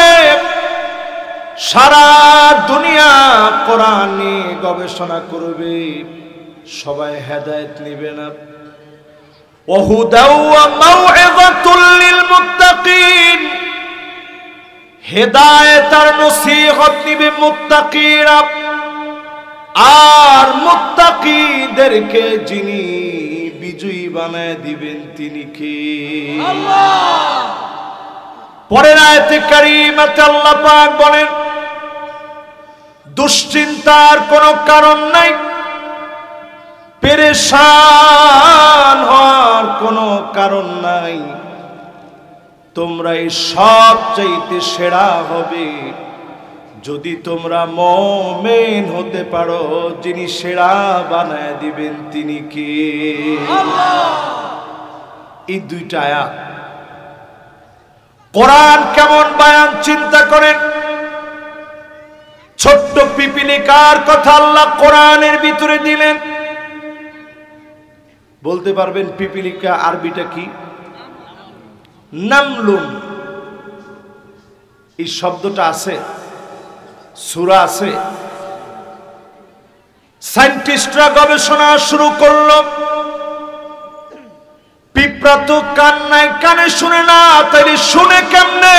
সারা দুনিয়া কোরআন নিয়ে গবেষণা করবে, সবাই হেদায়েত নেবে না। ওয়াহুদাও ওয়া মাউইযাতুল লিল মুত্তাকিন, হেদায়েত আর নসিহত নিবে মুত্তাকিরা, আর মুত্তাকিদেরকে যিনি বিজয়ী বানায় দিবেন তিনি কে? আল্লাহ। পরের আয়াতে কারিমাতে আল্লাহ পাক বলেন, দুশ্চিন্তার কোনো কারণ নাই, পেরেশান হওয়ার কোনো কারণ নাই, তোমরা এই সব চাইতে সেরা হবে যদি তোমরা মুমিন হতে পারো। যিনি সেরা বানায় দিবেন তিনি কে? আল্লাহ। এই দুইটা আয়াত কোরআন কেমন বায়ান চিন্তা করেন। ছোট্ট পিপিলিকার কথা আল্লাহ কোরআনের ভিতরে দিলেন। বলতে পারবেন পিপিলিকা আরবিটা কি? নামলুন। এই শব্দটা আছে, সূরা আছে। সায়েন্টিস্টরা গবেষণা শুরু করলো, পিঁপড়া তো কান নাই, কানে শুনে না, তাইলে শুনে কেমনে?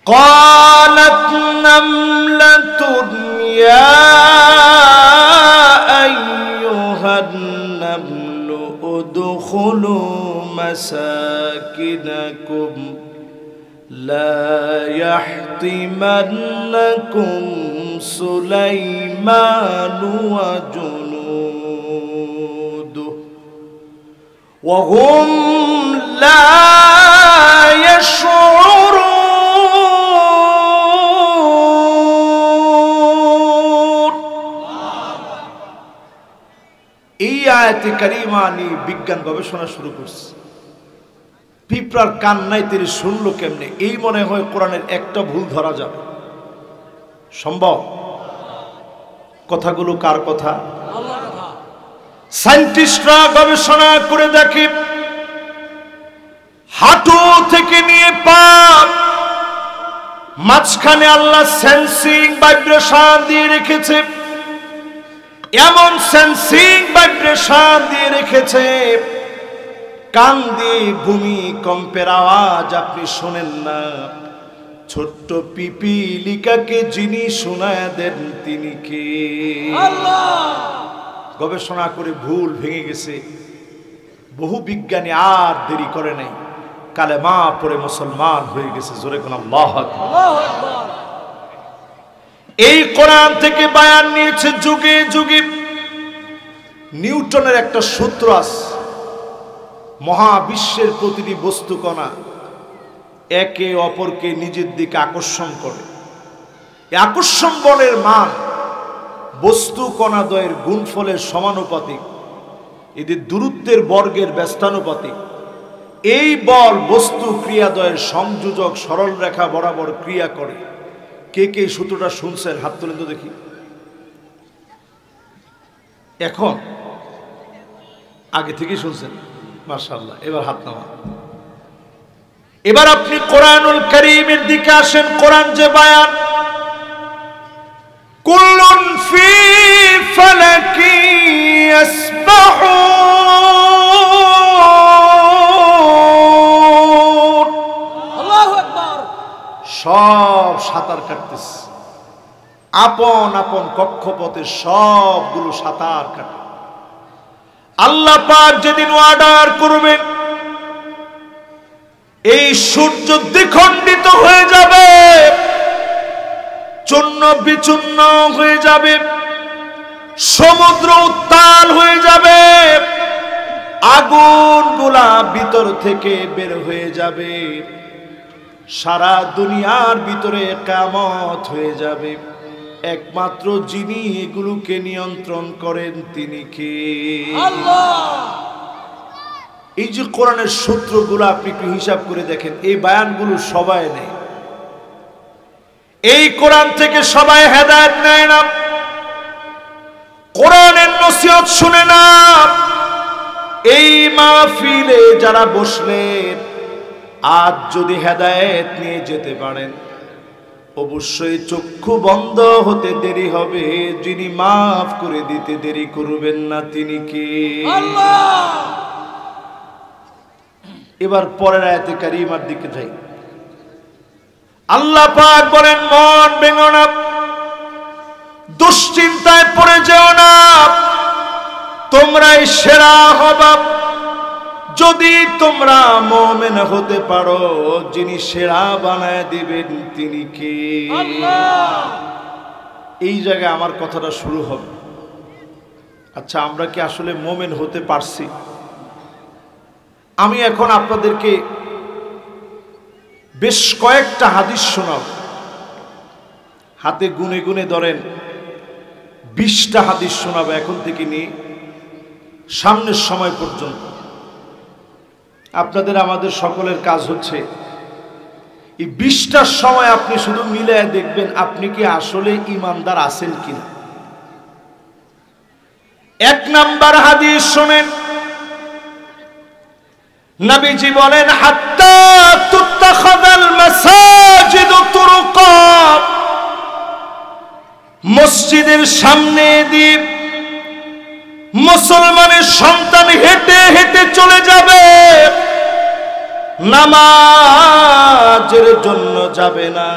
قالت نملة يا أيها النمل ادخلوا مساكنكم لا يحطمنكم سليمان وجنوده وهم لا يشعرون। এই আয়াতে কারিমা নিয়ে বিজ্ঞান গবেষণা শুরু করছে। পিঁপড়ার কান নাই, তিনি শুনলো কেমনে? এই মনে হয় কোরআনের একটা ভুল ধরা যাবে। সম্ভব? কথাগুলো কার কথা? আল্লাহর কথা। সায়েন্টিস্টরা গবেষণা করে দেখে, হাঁটু থেকে নিয়ে পা মাঝখানে আল্লাহ সেন্সিং ভাইব্রেশন দিয়ে রেখেছে। এমন সেন্সিং ভাইব্রেশন দিয়ে রেখেছে, কান দিয়ে ভূমিকম্পের আওয়াজ আপনি শোনেন না। ছোট্ট পিপিলিকাকে যিনি শোনায় দেন তিনি কে? আল্লাহ। গবেষণা করে ভুল ভেঙে গেছে। বহু বিজ্ঞানী আর দেরি করে নাই, কালেমা পড়ে মুসলমান হয়ে গেছে। জোরে কোন আল্লাহু আকবার। এই কোরআন থেকে বায়ান নিয়েছে যুগে যুগে। নিউটনের একটা সূত্র আছে, মহাবিশ্বের প্রতিটি বস্তু কণা একে অপরকে নিজের দিকে আকর্ষণ করে। এই আকর্ষণ বলের মান বস্তু কণাদ্বয়ের গুণফলের সমানুপাতিক, এদের দূরত্বের বর্গের ব্যস্তানুপাতিক। এই বল বস্তু ক্রিয়াদ্বয়ের সংযোজক সরল রেখা বরাবর ক্রিয়া করে। কে কে সূত্রটা শুনছেন? হাত তুলেন তো দেখি। এখন আগে থেকেই শুনছেন? মাশাআল্লাহ। এবার হাত নামা। এবার আপনি কোরআনুল কারীমের দিকে আসেন। কোরআন যে বায়ান, কুল্লুন ফি ফালাকি ইয়াসবাহুন। আল্লাহু আকবার। সব সাঁতার কাটতেছে, আপন আপন কক্ষপথে সবগুলো সাঁতার কাটে। আল্লাহ পাক যেদিন অর্ডার করবেন, এই সূর্য দ্বিখণ্ডিত হয়ে যাবে, চূর্ণ বিচূর্ণ হয়ে যাবে, সমুদ্র উত্তাল হয়ে যাবে, আগুনগুলা ভিতর থেকে বের হয়ে যাবে, সারা দুনিয়ার ভিতরে কিয়ামত হয়ে যাবে। একমাত্র যিনি এগুলোকে নিয়ন্ত্রণ করেন তিনি কে? আল্লাহ। এই যে কোরআনের সূত্রগুলো আপনি একটু হিসাব করে দেখেন, এই বায়ানগুলো সবাই নেয়। এই কোরআন থেকে সবাই হেদায়েত নেয় না, কোরআনের নসিহত শুনে না। এই মাহফিলে যারা বসলেন, আজ যদি হেদায়েত নিয়ে যেতে পারেন, অবশ্যই চক্ষু বন্ধ হতে দেরি হবে, যিনি মাফ করে দিতে দেরি করবেন না তিনি কে? আল্লাহ। এবার পরের আয়াতে কারিমার দিকে যাই। আল্লাহ পাক বলেন, মন ভেঙো না, দুশ্চিন্তায় পড়ে যেও না, তোমরাই সেরা হবা যদি তোমরা মুমিন হতে পারো। যিনি সেরা বানায় দিবেন তিনি কে? আল্লাহ। এই জায়গায় আমার কথাটা শুরু হবে। আচ্ছা, আমরা কি আসলে মুমিন হতে পারছি? আমি এখন আপনাদেরকে বেশ কয়েকটা হাদিস শোনাব। হাতে গুনে গুনে ধরেন 20টা হাদিস শোনাবো এখন থেকে নিয়ে সামনের সময় পর্যন্ত। আপনাদের আমাদের সকলের কাজ হচ্ছে এই 20টার সময় আপনি শুধু মিলায় দেখবেন আপনি কি আসলে ঈমানদার আছেন কিনা। 1 নাম্বার হাদিস শুনেন, নবীজি বলেন, হাত্তা তুত্তাখাযাল মাসাজিদু তুরুকা, মসজিদের সামনে দিয়ে মুসলমানের সন্তান হেঁটে হেঁটে চলে যাবে, নামাজের জন্য যাবে না,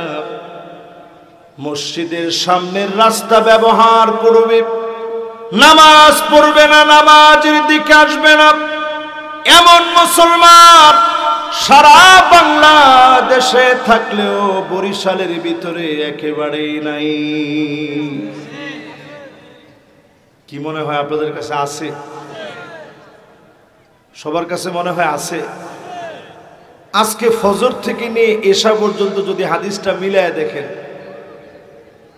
মসজিদের সামনের রাস্তা ব্যবহার করবে, নামাজ পড়বে না, নামাজের দিকে আসবে না। এমন মুসলমান সারা বাংলাদেশে থাকলেও বরিশালের ভিতরে একেবারেই নাই। কি মনে হয় আপনাদের কাছে আছে? সবার কাছে মনে হয় আছে। আজকে ফজর থেকে নিয়ে এশা পর্যন্ত যদি হাদিসটা মিলায় দেখেন,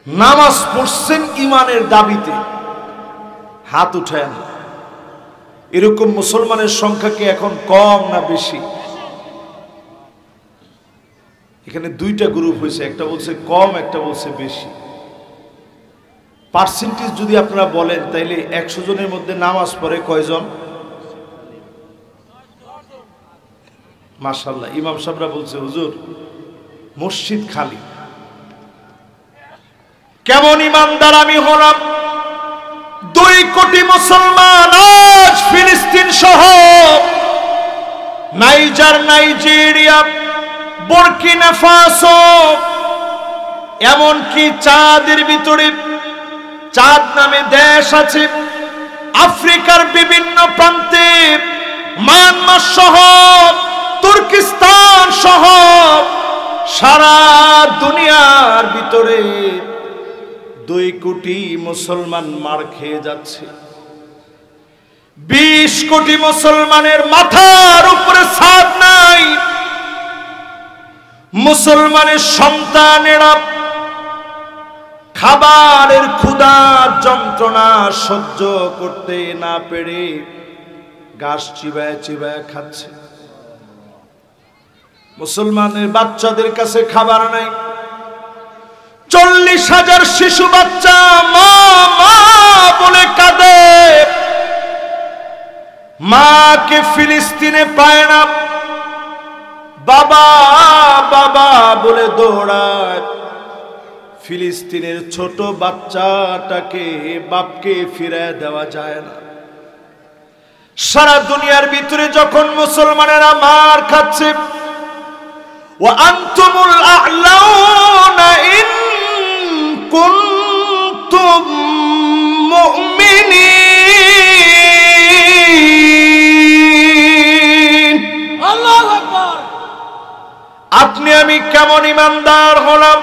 নামাজ পড়ছেন ইমানের দাবিতে, হাত উঠায় না, এরকম মুসলমানের সংখ্যা কি এখন কম না বেশি? এখানে 2টা গ্রুপ হয়েছে, একটা বলছে কম, একটা বলছে বেশি। পার্সেন্টেজ যদি আপনারা বলেন তাইলে 100 জনের মধ্যে নামাজ পড়ে কয়জন? মাশাআল্লাহ। ইমাম সাহেবরা বলছে, হুজুর মসজিদ খালি। কেমন ইমানদার আমি হলাম! 2 কোটি মুসলমান আজ ফিলিস্তিন সহ নাইজার, নাইজেরিয়া, বুরকিনা ফাসো, এমনকি চাঁদের ভিতরে, চাঁদ নামে দেশ আছে, আফ্রিকার বিভিন্ন প্রান্তে, মায়ানমার সহ, তুর্কিস্তান সহ সারা দুনিয়ার ভিতরে 2 কোটি মুসলমান মার খেয়ে যাচ্ছে। 20 কোটি মুসলমানের মাথার উপরে ছাদ নাই। মুসলমানের সন্তানেরা খাবারের ক্ষুধার যন্ত্রণা সহ্য করতে না পেরে ঘাস চিবায় চিবায় খাচ্ছে। মুসলমানের বাচ্চাদের কাছে খাবার নাই। 40,000 শিশু বাচ্চা মা মা বলে কাঁদে, মাকে ফিলিস্তিনে পায় না, বাবা বাবা বলে দৌড়ায়। ফিলিস্তিনের ছোট বাচ্চাটাকে বাপকে ফিরায় দেওয়া যায় না। সারা দুনিয়ার ভিতরে যখন মুসলমানেরা মার খাচ্ছে, ওয়া আনতুমুল আ'লাউনা ইন কুনতুম মুমিনিন। আল্লাহু আকবার। আপনি আমি কেমন ইমানদার হলাম!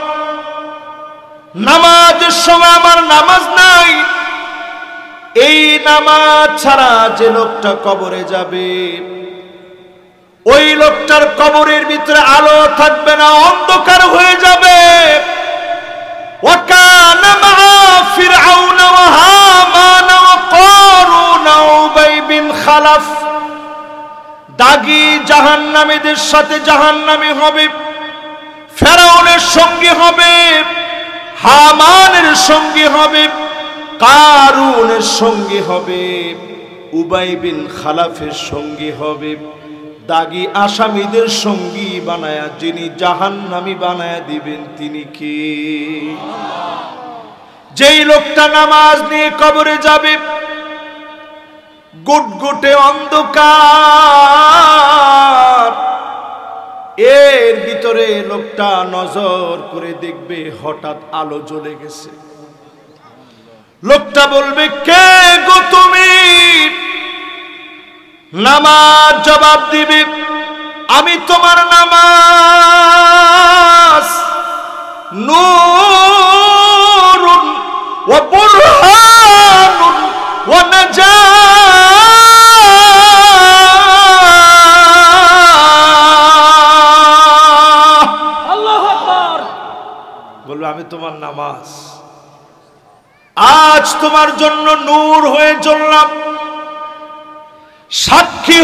নামাজের সময় আমার নামাজ নাই। এই নামাজ ছাড়া যে লোকটা কবরে যাবে, ওই লোকটার কবরের ভিতরে আলো থাকবে না, অন্ধকার হয়ে যাবে। ওয়াকানা মা ফিরআউন ওয়া হামান ওয়া কারুন ওয়া উবাই বিন খালাফ। দাগী জাহান্নামীদের সাথে জাহান্নামী হবে, ফেরাউনের সঙ্গী হবে, হামানের সঙ্গী হবে, কারুনের সঙ্গী হবে, উবাই বিন খালাফের সঙ্গী হবে। দাগী আসামিদের সঙ্গী বানায়া যিনি জাহান্নামী বানায়া দিবেন তিনি কে? যেই লোকটা নামাজ নিয়ে কবরে যাবে, গুটগুটে অন্ধকার, এর ভিতরে লোকটা নজর করে দেখবে হঠাৎ আলো জ্বলে গেছে। লোকটা বলবে, কে গো তুমি? নামাজ জবাব দিবে, আমি তোমার নামাজ। নূরুন ওয়া বুরহানুন ওয়া নাজাহ। আল্লাহু আকবার। বলবে, আমি তোমার নামাজ, আজ তোমার জন্য নূর হয়ে জ্বললাম, সাক্ষী